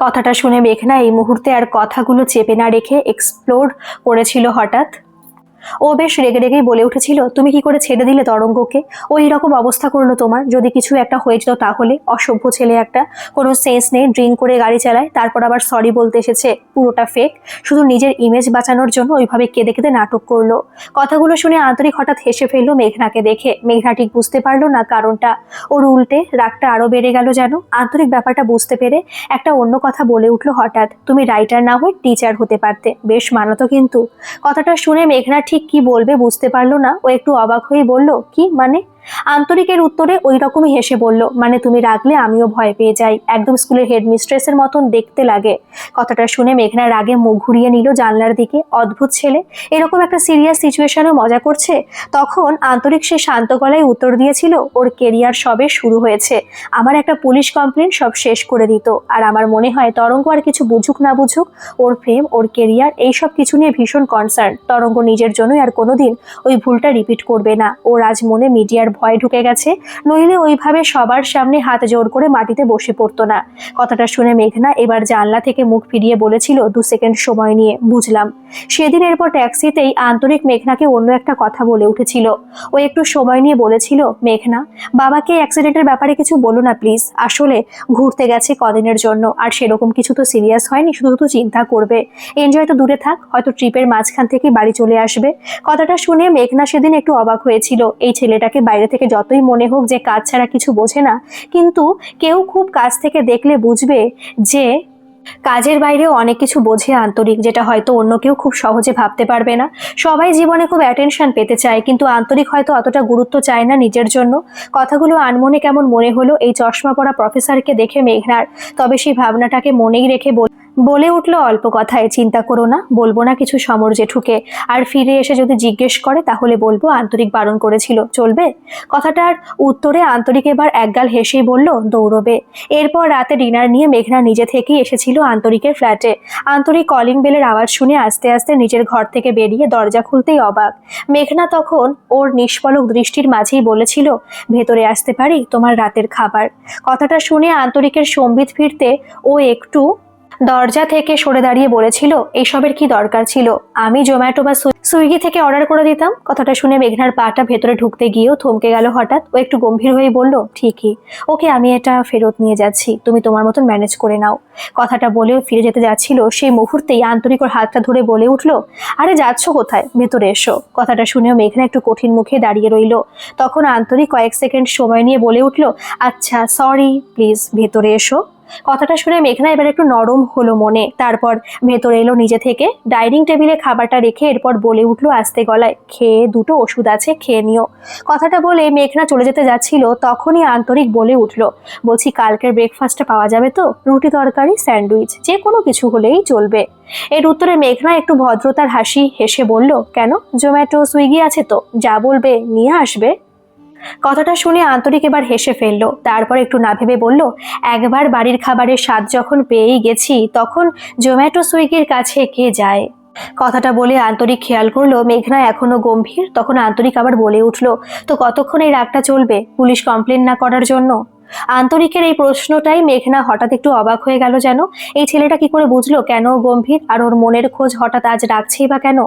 কথাটা শুনে মেঘনা এই মুহূর্তে আর কথাগুলো চেপে না রেখে এক্সপ্লোর করেছিল হঠাৎ। ও বেশ রেগে রেগেই বলে উঠেছিল, তুমি কি করে ছেড়ে দিলে তরঙ্গকে? ও এরকম অবস্থা করলো তোমার। যদি কিছু একটা হয়ে যেত তাহলে? অসভ্য ছেলে একটা, কোনো সেন্স নেই, ড্রিঙ্ক করে গাড়ি চালায়, তারপর আবার সরি বলতে এসেছে। পুরোটা ফেক, শুধু নিজের ইমেজ বাঁচানোর জন্য ওইভাবে কেঁদে কেঁদে নাটক করলো। কথাগুলো শুনে আন্তরিক হঠাৎ হেসে ফেললো মেঘনাকে দেখে। মেঘনা ঠিক বুঝতে পারলো না কারণটা। ওর উল্টে রাগটা আরো বেড়ে গেল যেন। আন্তরিক ব্যাপারটা বুঝতে পেরে একটা অন্য কথা বলে উঠলো হঠাৎ, তুমি রাইটার না হয়ে টিচার হতে পারতে, বেশ মানাতো কিন্তু। কথাটা শুনে মেঘনা ঠিক কি বলবে বুঝতে পারলো না। ও একটু অবাক হয়ে বলল, কি মানে? আন্তরিকের উত্তরে ওই রকমই হেসে বলল, মানে তুমি রাগলে আমিও ভয় পেয়ে যাই, একদম স্কুলের হেডমিস্ট্রেসের মতন দেখতে লাগে। কথাটা শুনে মেঘনা রাগে মুখ ঘুরিয়ে নিল জানলার দিকে। অদ্ভুত ছেলে, এরকম একটা সিরিয়াস সিচুয়েশনে মজা করছে। তখন আন্তরিক সে শান্ত গলায় উত্তর দিয়েছিল, ওর কেরিয়ার সবে শুরু হয়েছে, আমার একটা পুলিশ কমপ্লেন সব শেষ করে দিত। আর আমার মনে হয় তরঙ্গ আর কিছু বুঝুক না বুঝুক, ওর প্রেম, ওর কেরিয়ার, এইসব কিছু নিয়ে ভীষণ কনসার্ন। তরঙ্গ নিজের জন্যই আর কোনোদিন ওই ভুলটা রিপিট করবে না। ওর আজ মনে মিডিয়ার ভয় ঢুকে গেছে, নইলে ওইভাবে সবার সামনে হাত জোর করে মাটিতে বসে পড়তো না। কথাটা শুনে মেঘনা এবার জানলা থেকে মুখ ফিরিয়ে বলেছিল, 2 সেকেন্ড সময় নিয়ে। বুঝলাম। সেদিন এরপর ট্যাক্সিতেই আন্তরিক মেঘনাকে অন্য একটা কথা বলে উঠেছিল। ও একটু সময় নিয়ে বলেছিল, মেঘনা, বাবাকে অ্যাক্সিডেন্টের ব্যাপারে কিছু বলো না প্লিজ। আসলে ঘুরতে গেছে কদিনের জন্য, আর সেরকম কিছু তো সিরিয়াস হয়নি, শুধু তো চিন্তা করবে। এনজয় তো দূরে থাক, হয়তো ট্রিপের মাঝখান থেকে বাড়ি চলে আসবে। কথাটা শুনে মেঘনা সেদিন একটু অবাক হয়েছিল। এই ছেলেটাকে বাইরে থেকে যতই মনে হোক যে কাজ ছাড়া কিছু বোঝে না, কিন্তু কেউ খুব কাছ থেকে দেখলে বুঝবে যে কাজের বাইরেও অনেক কিছু বোঝে আন্তরিক, যেটা হয়তো অন্য কেউ খুব সহজে ভাবতে পারবে না। সবাই জীবনে খুব অ্যাটেনশন পেতে চায়, কিন্তু আন্তরিক হয়তো অতটা গুরুত্ব চায় না নিজের জন্য। কথাগুলো আনমনে কেমন মনে হলো এই চশমা পরা প্রফেসরকে দেখে মেঘনার। তবে সেই ভাবনাটাকে মনেই রেখে বলে উঠলো অল্প কথায়, চিন্তা করো না, বলবো না কিছু সমর জেঠুকে। আর ফিরে এসে যদি জিজ্ঞেস করে তাহলে বলবো আন্তরিক বারণ করেছিল, চলবে? কথাটার উত্তরে আন্তরিক এবার একগাল হেসেই বলল, দৌড়বে। এরপর রাতে ডিনার নিয়ে মেঘনা নিজে থেকেই এসেছিল আন্তরিকের ফ্ল্যাটে। আন্তরিক কলিং বেলের আওয়াজ শুনে আস্তে আস্তে নিজের ঘর থেকে বেরিয়ে দরজা খুলতেই অবাক। মেঘনা তখন ওর নিষ্পলক দৃষ্টির মাঝেই বলেছিল, ভেতরে আসতে পারি, তোমার রাতের খাবার। কথাটা শুনে আন্তরিকের সম্বিত ফিরতে ও একটু দরজা থেকে সরে দাঁড়িয়ে বলেছিল, এইসবের কি দরকার ছিল? আমি জোম্যাটো বা সুইগি থেকে অর্ডার করে দিতাম। কথাটা শুনে মেঘনার পাটা ভেতরে ঢুকতে গিয়েও থমকে গেল হঠাৎ। ও একটু গম্ভীর হয়ে বলল, ঠিকই, ওকে আমি এটা ফেরত নিয়ে যাচ্ছি, তুমি তোমার মতন ম্যানেজ করে নাও। কথাটা বলেও ফিরে যেতে যাচ্ছিল, সেই মুহূর্তেই আন্তরিক ওর হাতটা ধরে বলে উঠলো, আরে যাচ্ছ কোথায়, ভেতরে এসো। কথাটা শুনেও মেঘনা একটু কঠিন মুখে দাঁড়িয়ে রইল। তখন আন্তরিক কয়েক সেকেন্ড সময় নিয়ে বলে উঠলো, আচ্ছা সরি, প্লিজ ভেতরে এসো। কথাটা শুনে মেঘনা এবার একটু নরম হলো মনে। তারপর ভেতরে এলো নিজে থেকে, ডাইনিং টেবিলে খাবারটা রেখে এরপর বলে উঠলো আস্তে গলায়, খেয়ে 2টো ওষুধ আছে, খেয়ে নিও। কথাটা বলে মেঘনা চলে যেতে যাচ্ছিল, তখনই আন্তরিক বলে উঠলো, বলছি কালকের ব্রেকফাস্টটা পাওয়া যাবে তো? রুটি তরকারি, স্যান্ডউইচ, যে কোনো কিছু হলেই চলবে। এর উত্তরে মেঘনা একটু ভদ্রতার হাসি হেসে বলল, কেন, জোম্যাটো সুইগি আছে তো, যা বলবে নিয়ে আসবে। কথাটা শুনে আন্তরিক এবার হেসে ফেললো। তারপর একটু না ভেবে বলল, একবার বাড়ির খাবারের স্বাদ যখন পেয়েই গেছি, তখন জোম্যাটো সুইগির কাছে কে যায়? কথাটা বলে আন্তরিক খেয়াল করলো মেঘনা এখনো গম্ভীর। তখন আন্তরিক আবার বলে উঠলো, তো কতক্ষণ এই রাগটা চলবে, পুলিশ কমপ্লেন না করার জন্য? আন্তরিকের এই প্রশ্নটাই মেঘনা হঠাৎ একটু অবাক হয়ে গেল যেন। এই ছেলেটা কি করে বুঝলো কেন গম্ভীর, আর ওর মনের খোঁজ হঠাৎ আজ রাখছেই বা কেন?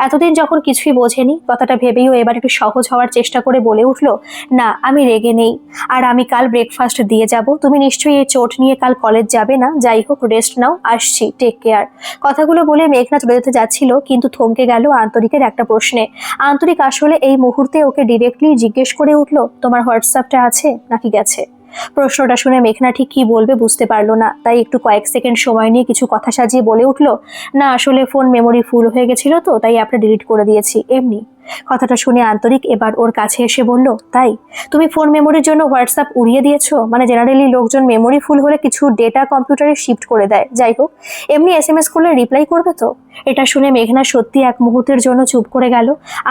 এতদিন যখন কিছুই বোঝেনি, কথাটা ভেবেই ও এবার একটু সহজ হওয়ার চেষ্টা করে বলে উঠলো, না আমি রেগে নেই, আর আমি কাল ব্রেকফাস্ট দিয়ে যাব, তুমি নিশ্চয়ই এই চোট নিয়ে কাল কলেজ যাবে না, যাই হোক রেস্ট নাও, আসছি, টেক কেয়ার। কথাগুলো বলে মেঘনা চলে যেতে যাচ্ছিল, কিন্তু থমকে গেল আন্তরিকের একটা প্রশ্নে। আন্তরিক আসলে এই মুহূর্তে ওকে ডিরেক্টলি জিজ্ঞেস করে উঠলো, তোমার হোয়াটসঅ্যাপটা আছে নাকি গেছে? প্রশ্নটা শুনে মেঘনা ঠিক কি বলবে বুঝতে পারলো না, তাই একটু কয়েক সেকেন্ড সময় নিয়ে কিছু কথা সাজিয়ে বলে উঠলো, না আসলে ফোন মেমোরি ফুল হয়ে গেছিল তো, তাই অ্যাপটা ডিলিট করে দিয়েছি, এমনি। কথাটা শুনে আন্তরিক এবার ওর কাছে এসে বলল, তাই তুমি ফোন মেমোরির জন্য হোয়াটসঅ্যাপ উড়িয়ে দিয়েছো? মানে জেনারেলি লোকজন মেমোরি ফুল হলে কিছু ডেটা কম্পিউটারে শিফট করে দেয়, যাই হোক এমনি এসএমএস করলে রিপ্লাই করবে তো? এটা শুনে মেঘনা সত্যি এক মুহূর্তের জন্য চুপ করে গেল।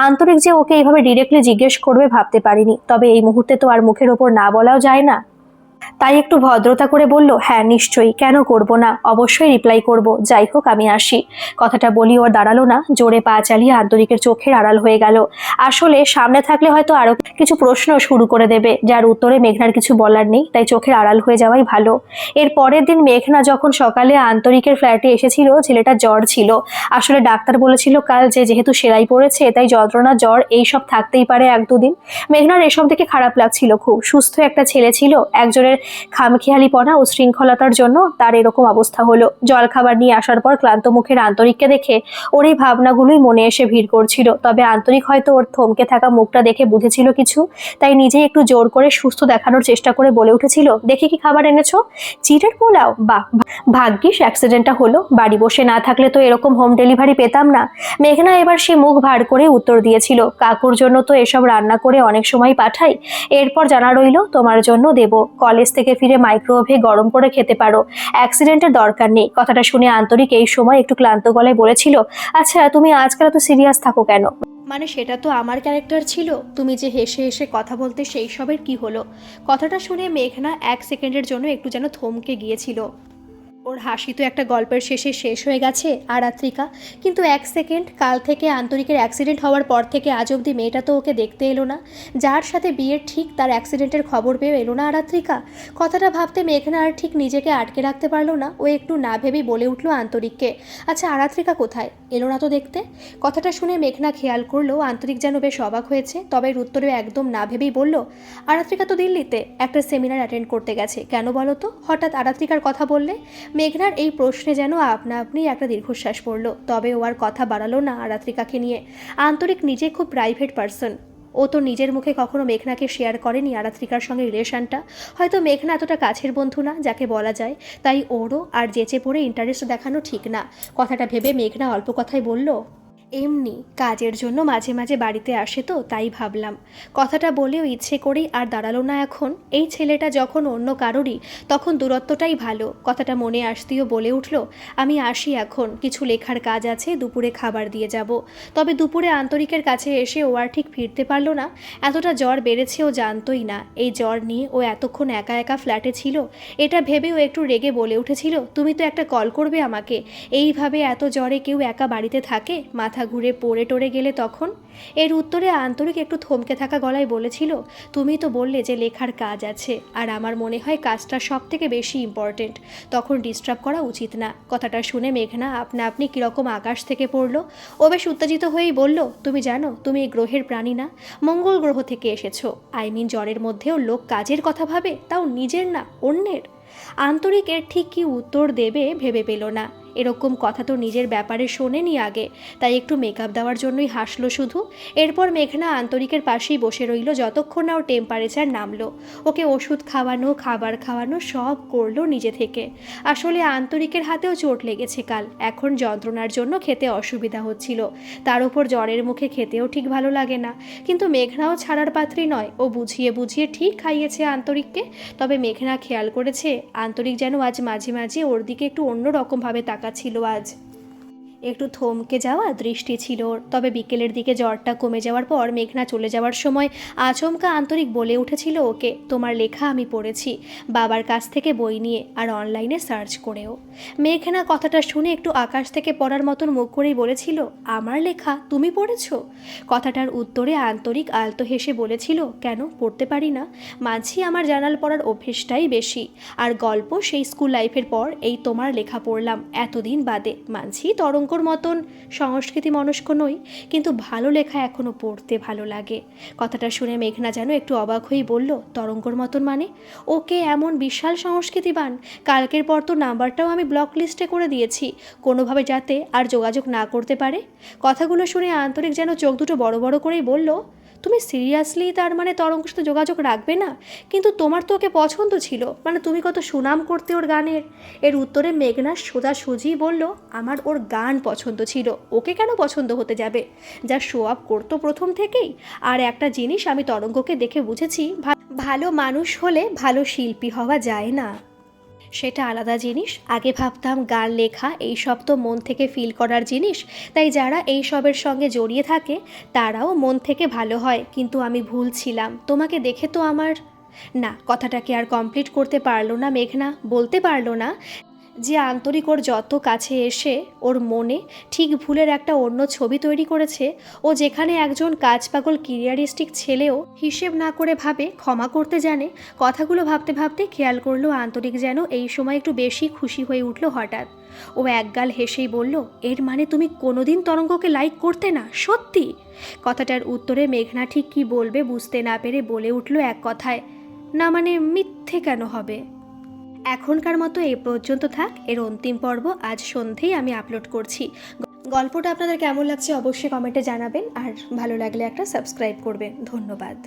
আন্তরিক যে ওকে এইভাবে ডিরেক্টলি জিজ্ঞেস করবে ভাবতে পারিনি, তবে এই মুহূর্তে তো আর মুখের ওপর না বলাও যায় না, তাই একটু ভদ্রতা করে বলল, হ্যাঁ নিশ্চয়ই, কেন করব না, অবশ্যই রিপ্লাই করব, যাই হোক আমি আসি। কথাটা বলি ওর দাঁড়ালো না, জোরে পা চালিয়ে আন্তরিকের চোখের আড়াল হয়ে গেল। আসলে সামনে থাকলে হয়তো আরো কিছু প্রশ্ন শুরু করে দেবে, যার উত্তরে মেঘনার কিছু বলার নেই, তাই চোখের আড়াল হয়ে যাওয়াই ভালো। এর পরের দিন মেঘনা যখন সকালে আন্তরিকের ফ্ল্যাটে এসেছিল, ছেলেটা জ্বর ছিল। আসলে ডাক্তার বলেছিল কাল যে যেহেতু সেলাই পড়েছে তাই যন্ত্রণা জ্বর এইসব থাকতেই পারে এক দুদিন। মেঘনার এসব দেখে খারাপ লাগছিল খুব, সুস্থ একটা ছেলে ছিল, একজনের খামখেয়ালিপনা ও শৃঙ্খলতার জন্য তার এরকম অবস্থা হলো। জলখাবার নিয়ে আসার পর ক্লান্ত মুখের আন্তরিককে দেখে ওর এই ভাবনাগুলোই মনে এসে ভিড় করছিল। তবে আন্তরিক হয়তো ওর থমকে থাকা মুখটা দেখে বুঝেছিল কিছু, তাই নিজেই একটু জোর করে সুস্থ দেখানোর চেষ্টা করে বলে উঠেছিল, দেখি কি খাবার এনেছো? চিড়ের পোলাও? বাহ, ভাগ্যিস অ্যাক্সিডেন্টটা হলো, বাড়ি বসে না থাকলে তো এরকম হোম ডেলিভারি পেতাম না। মেঘনা এবার সে মুখ ভার করে উত্তর দিয়েছিল, কাকুর জন্য তো এসব রান্না করে অনেক সময় পাঠাই, এরপর জানা রইল তোমার জন্য দেব, কলেজ থেকে ফিরে মাইক্রোওয়েভে গরম করে খেতে পারো, অ্যাক্সিডেন্টের দরকার নেই। কথাটা শুনে আন্তরিক এই সময় একটু ক্লান্ত গলায় বলেছিল, আচ্ছা তুমি আজকাল তো সিরিয়াস থাকো কেন? মানে সেটা তো আমার ক্যারেক্টার ছিল, তুমি যে হেসে হেসে কথা বলতে সেই সবের কি হলো? কথাটা শুনে মেঘনা এক সেকেন্ডের জন্য একটু যেন থমকে গিয়েছিল। ওর হাসি তো একটা গল্পের শেষে শেষ হয়ে গেছে আরাত্রিকা, কিন্তু এক সেকেন্ড, কাল থেকে আন্তরিকের অ্যাক্সিডেন্ট হওয়ার পর থেকে আজ অবধি মেয়েটা তো ওকে দেখতে এলো না, যার সাথে বিয়ের ঠিক তার অ্যাক্সিডেন্টের খবর পেয়ে এলো না আরাত্রিকা। কথাটা ভাবতে মেঘনা আর ঠিক নিজেকে আটকে রাখতে পারলো না, ও একটু না ভেবেই বলে উঠলো আন্তরিককে, আচ্ছা আরাত্রিকা কোথায়, এলো না তো দেখতে? কথাটা শুনে মেঘনা খেয়াল করলো আন্তরিক যেন বেশ অবাক হয়েছে, তবে এর উত্তরে একদম না ভেবেই বলল, আরাত্রিকা তো দিল্লিতে একটা সেমিনার অ্যাটেন্ড করতে গেছে, কেন বলো তো হঠাৎ আরাত্রিকার কথা বললে? মেঘনার এই প্রশ্নে যেন আপনা আপনি একটা দীর্ঘশ্বাস পড়ল, তবে ও আর কথা বাড়ালো না আরাত্রিকাকে নিয়ে। আন্তরিক নিজে খুব প্রাইভেট পার্সন, ও তো নিজের মুখে কখনো মেঘনাকে শেয়ার করেনি আরাত্রিকার সঙ্গে রিলেশনটা, হয়তো মেঘনা এতটা কাছের বন্ধু না যাকে বলা যায়, তাই ওরও আর যেচে পড়ে ইন্টারেস্ট দেখানো ঠিক না। কথাটা ভেবে মেঘনা অল্প কথাই বলল, এমনি কাজের জন্য মাঝে মাঝে বাড়িতে আসে তো তাই ভাবলাম। কথাটা বলেও ইচ্ছে করেই আর দাঁড়ালো না এখন, এই ছেলেটা যখন অন্য কারোরই তখন দূরত্বটাই ভালো। কথাটা মনে আসতেও বলে উঠল, আমি আসি এখন, কিছু লেখার কাজ আছে, দুপুরে খাবার দিয়ে যাব। তবে দুপুরে আন্তরিকের কাছে এসে ও আর ঠিক ফিরতে পারলো না, এতটা জ্বর বেড়েছে ও জানতোই না। এই জ্বর নিয়ে ও এতক্ষণ একা একা ফ্ল্যাটে ছিল, এটা ভেবে ও একটু রেগে বলে উঠেছিল, তুমি তো একটা কল করবে আমাকে, এইভাবে এত জ্বরে কেউ একা বাড়িতে থাকে, মাথা ঘুরে পড়ে টরে গেলে তখন? এর উত্তরে আন্তরিক একটু থমকে থাকা গলায় বলেছিল, তুমি তো বললে যে লেখার কাজ আছে, আর আমার মনে হয় কাজটা সব থেকে বেশি ইম্পর্টেন্ট, তখন ডিস্টার্ব করা উচিত না। কথাটা শুনে মেঘনা আপনা আপনি কীরকম আকাশ থেকে পড়লো। ও বেশ উত্তেজিত হয়েই বলল, তুমি জানো তুমি এই গ্রহের প্রাণী না, মঙ্গল গ্রহ থেকে এসেছো, জ্বরের মধ্যেও লোক কাজের কথা ভাবে, তাও নিজের না অন্যের। আন্তরিক এর ঠিক কী উত্তর দেবে ভেবে পেল না, এরকম কথা তো নিজের ব্যাপারে শোনেনি আগে, তাই একটু মেকআপ দেওয়ার জন্যই হাসলো শুধু। এরপর মেঘনা আন্তরিকের পাশেই বসে রইল যতক্ষণ না ওর টেম্পারেচার নামলো। ওকে ওষুধ খাওয়ানো, খাবার খাওয়ানো সব করলো নিজে থেকে। আসলে আন্তরিকের হাতেও চোট লেগেছে কাল, এখন যন্ত্রণার জন্য খেতে অসুবিধা হচ্ছিল, তার উপর জ্বরের মুখে খেতেও ঠিক ভালো লাগে না, কিন্তু মেঘনাও ছাড়ার পাত্রী নয়, ও বুঝিয়ে বুঝিয়ে ঠিক খাইয়েছে আন্তরিককে। তবে মেঘনা খেয়াল করেছে আন্তরিক যেন আজ মাঝে মাঝে ওর দিকে একটু অন্যরকমভাবে তাকাচ্ছিল, আজ একটু থমকে যাওয়া দৃষ্টি ছিল ওর। তবে বিকেলের দিকে জ্বরটা কমে যাওয়ার পর মেঘনা চলে যাওয়ার সময় আচমকা আন্তরিক বলে উঠেছিল ওকে, তোমার লেখা আমি পড়েছি, বাবার কাছ থেকে বই নিয়ে আর অনলাইনে সার্চ করেও। মেঘনা কথাটা শুনে একটু আকাশ থেকে পড়ার মতন মুখ করেই বলেছিল, আমার লেখা তুমি পড়েছো? কথাটার উত্তরে আন্তরিক আলতো হেসে বলেছিল, কেন পড়তে পারি না, মাঝি আমার জার্নাল পড়ার অভ্যেসটাই বেশি, আর গল্প সেই স্কুল লাইফের পর এই তোমার লেখা পড়লাম এতদিন বাদে, মানছি তরঙ্গর মতন সংস্কৃতি মনস্ক নই, কিন্তু ভালো লেখা এখনও পড়তে ভালো লাগে। কথাটা শুনে মেঘনা যেন একটু অবাক হয়েই বলল, তরঙ্গর মতন মানে? ওকে এমন বিশাল সংস্কৃতিবান, কালকের পর তো নাম্বারটাও আমি ব্লক লিস্টে করে দিয়েছি, কোনোভাবে যাতে আর যোগাযোগ না করতে পারে। কথাগুলো শুনে আন্তরিক যেন চোখ দুটো বড় বড় করেই বলল, তুমি সিরিয়াসলি তার মানে তরঙ্গের সাথে যোগাযোগ রাখবে না? কিন্তু তোমার তো ওকে পছন্দ ছিল, মানে তুমি কত সুনাম করতে ওর গানের। এর উত্তরে মেঘনা সোজাসুজি বলল, আমার ওর গান পছন্দ ছিল, ওকে কেন পছন্দ হতে যাবে? যা শো আপ করতো প্রথম থেকেই। আর একটা জিনিস আমি তরঙ্গকে দেখে বুঝেছি, ভালো মানুষ হলে ভালো শিল্পী হওয়া যায় না, সেটা আলাদা জিনিস। আগে ভাবতাম গান লেখা এইসব তো মন থেকে ফিল করার জিনিস, তাই যারা এই সবের সঙ্গে জড়িয়ে থাকে তারাও মন থেকে ভালো হয়, কিন্তু আমি ভুল ছিলাম। তোমাকে দেখে তো আমার না, কথাটাকে আর কমপ্লিট করতে পারলো না মেঘনা, বলতে পারলো না যে আন্তরিক ওর যত কাছে এসে ওর মনে ঠিক ভুলের একটা অন্য ছবি তৈরি করেছে। ও যেখানে একজন কাজপাগল ক্যারিয়ারিস্টিক ছেলেও হিসেব না করে ভাবে, ক্ষমা করতে জানে। কথাগুলো ভাবতে ভাবতে খেয়াল করলো আন্তরিক যেন এই সময় একটু বেশি খুশি হয়ে উঠল হঠাৎ। ও একগাল হেসেই বলল, এর মানে তুমি কোনোদিন তরঙ্গকে লাইক করতে না, সত্যি? কথাটার উত্তরে মেঘনা ঠিক কী বলবে বুঝতে না পেরে বলে উঠল এক কথায়, না মানে মিথ্যে কেন হবে। এখনকার মতো এই পর্যন্ত থাক, এর অন্তিম পর্ব আজ সন্ধেই আমি আপলোড করছি। গল্পটা আপনাদের কেমন লাগছে অবশ্যই কমেন্টে জানাবেন, আর ভালো লাগলে একটা সাবস্ক্রাইব করবেন। ধন্যবাদ।